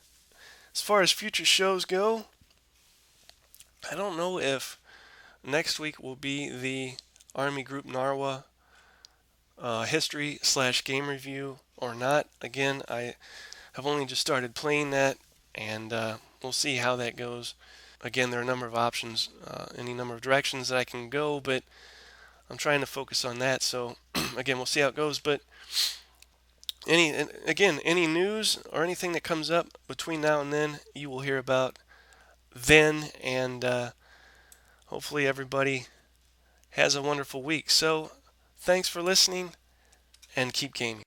as far as future shows go, I don't know if next week will be the Army Group Narwa history / game review or not. Again, I have only just started playing that, and we'll see how that goes. Again, there are a number of options, any number of directions that I can go, but I'm trying to focus on that. So again, we'll see how it goes. But any news or anything that comes up between now and then, you will hear about then. And hopefully everybody has a wonderful week. So thanks for listening, and keep gaming.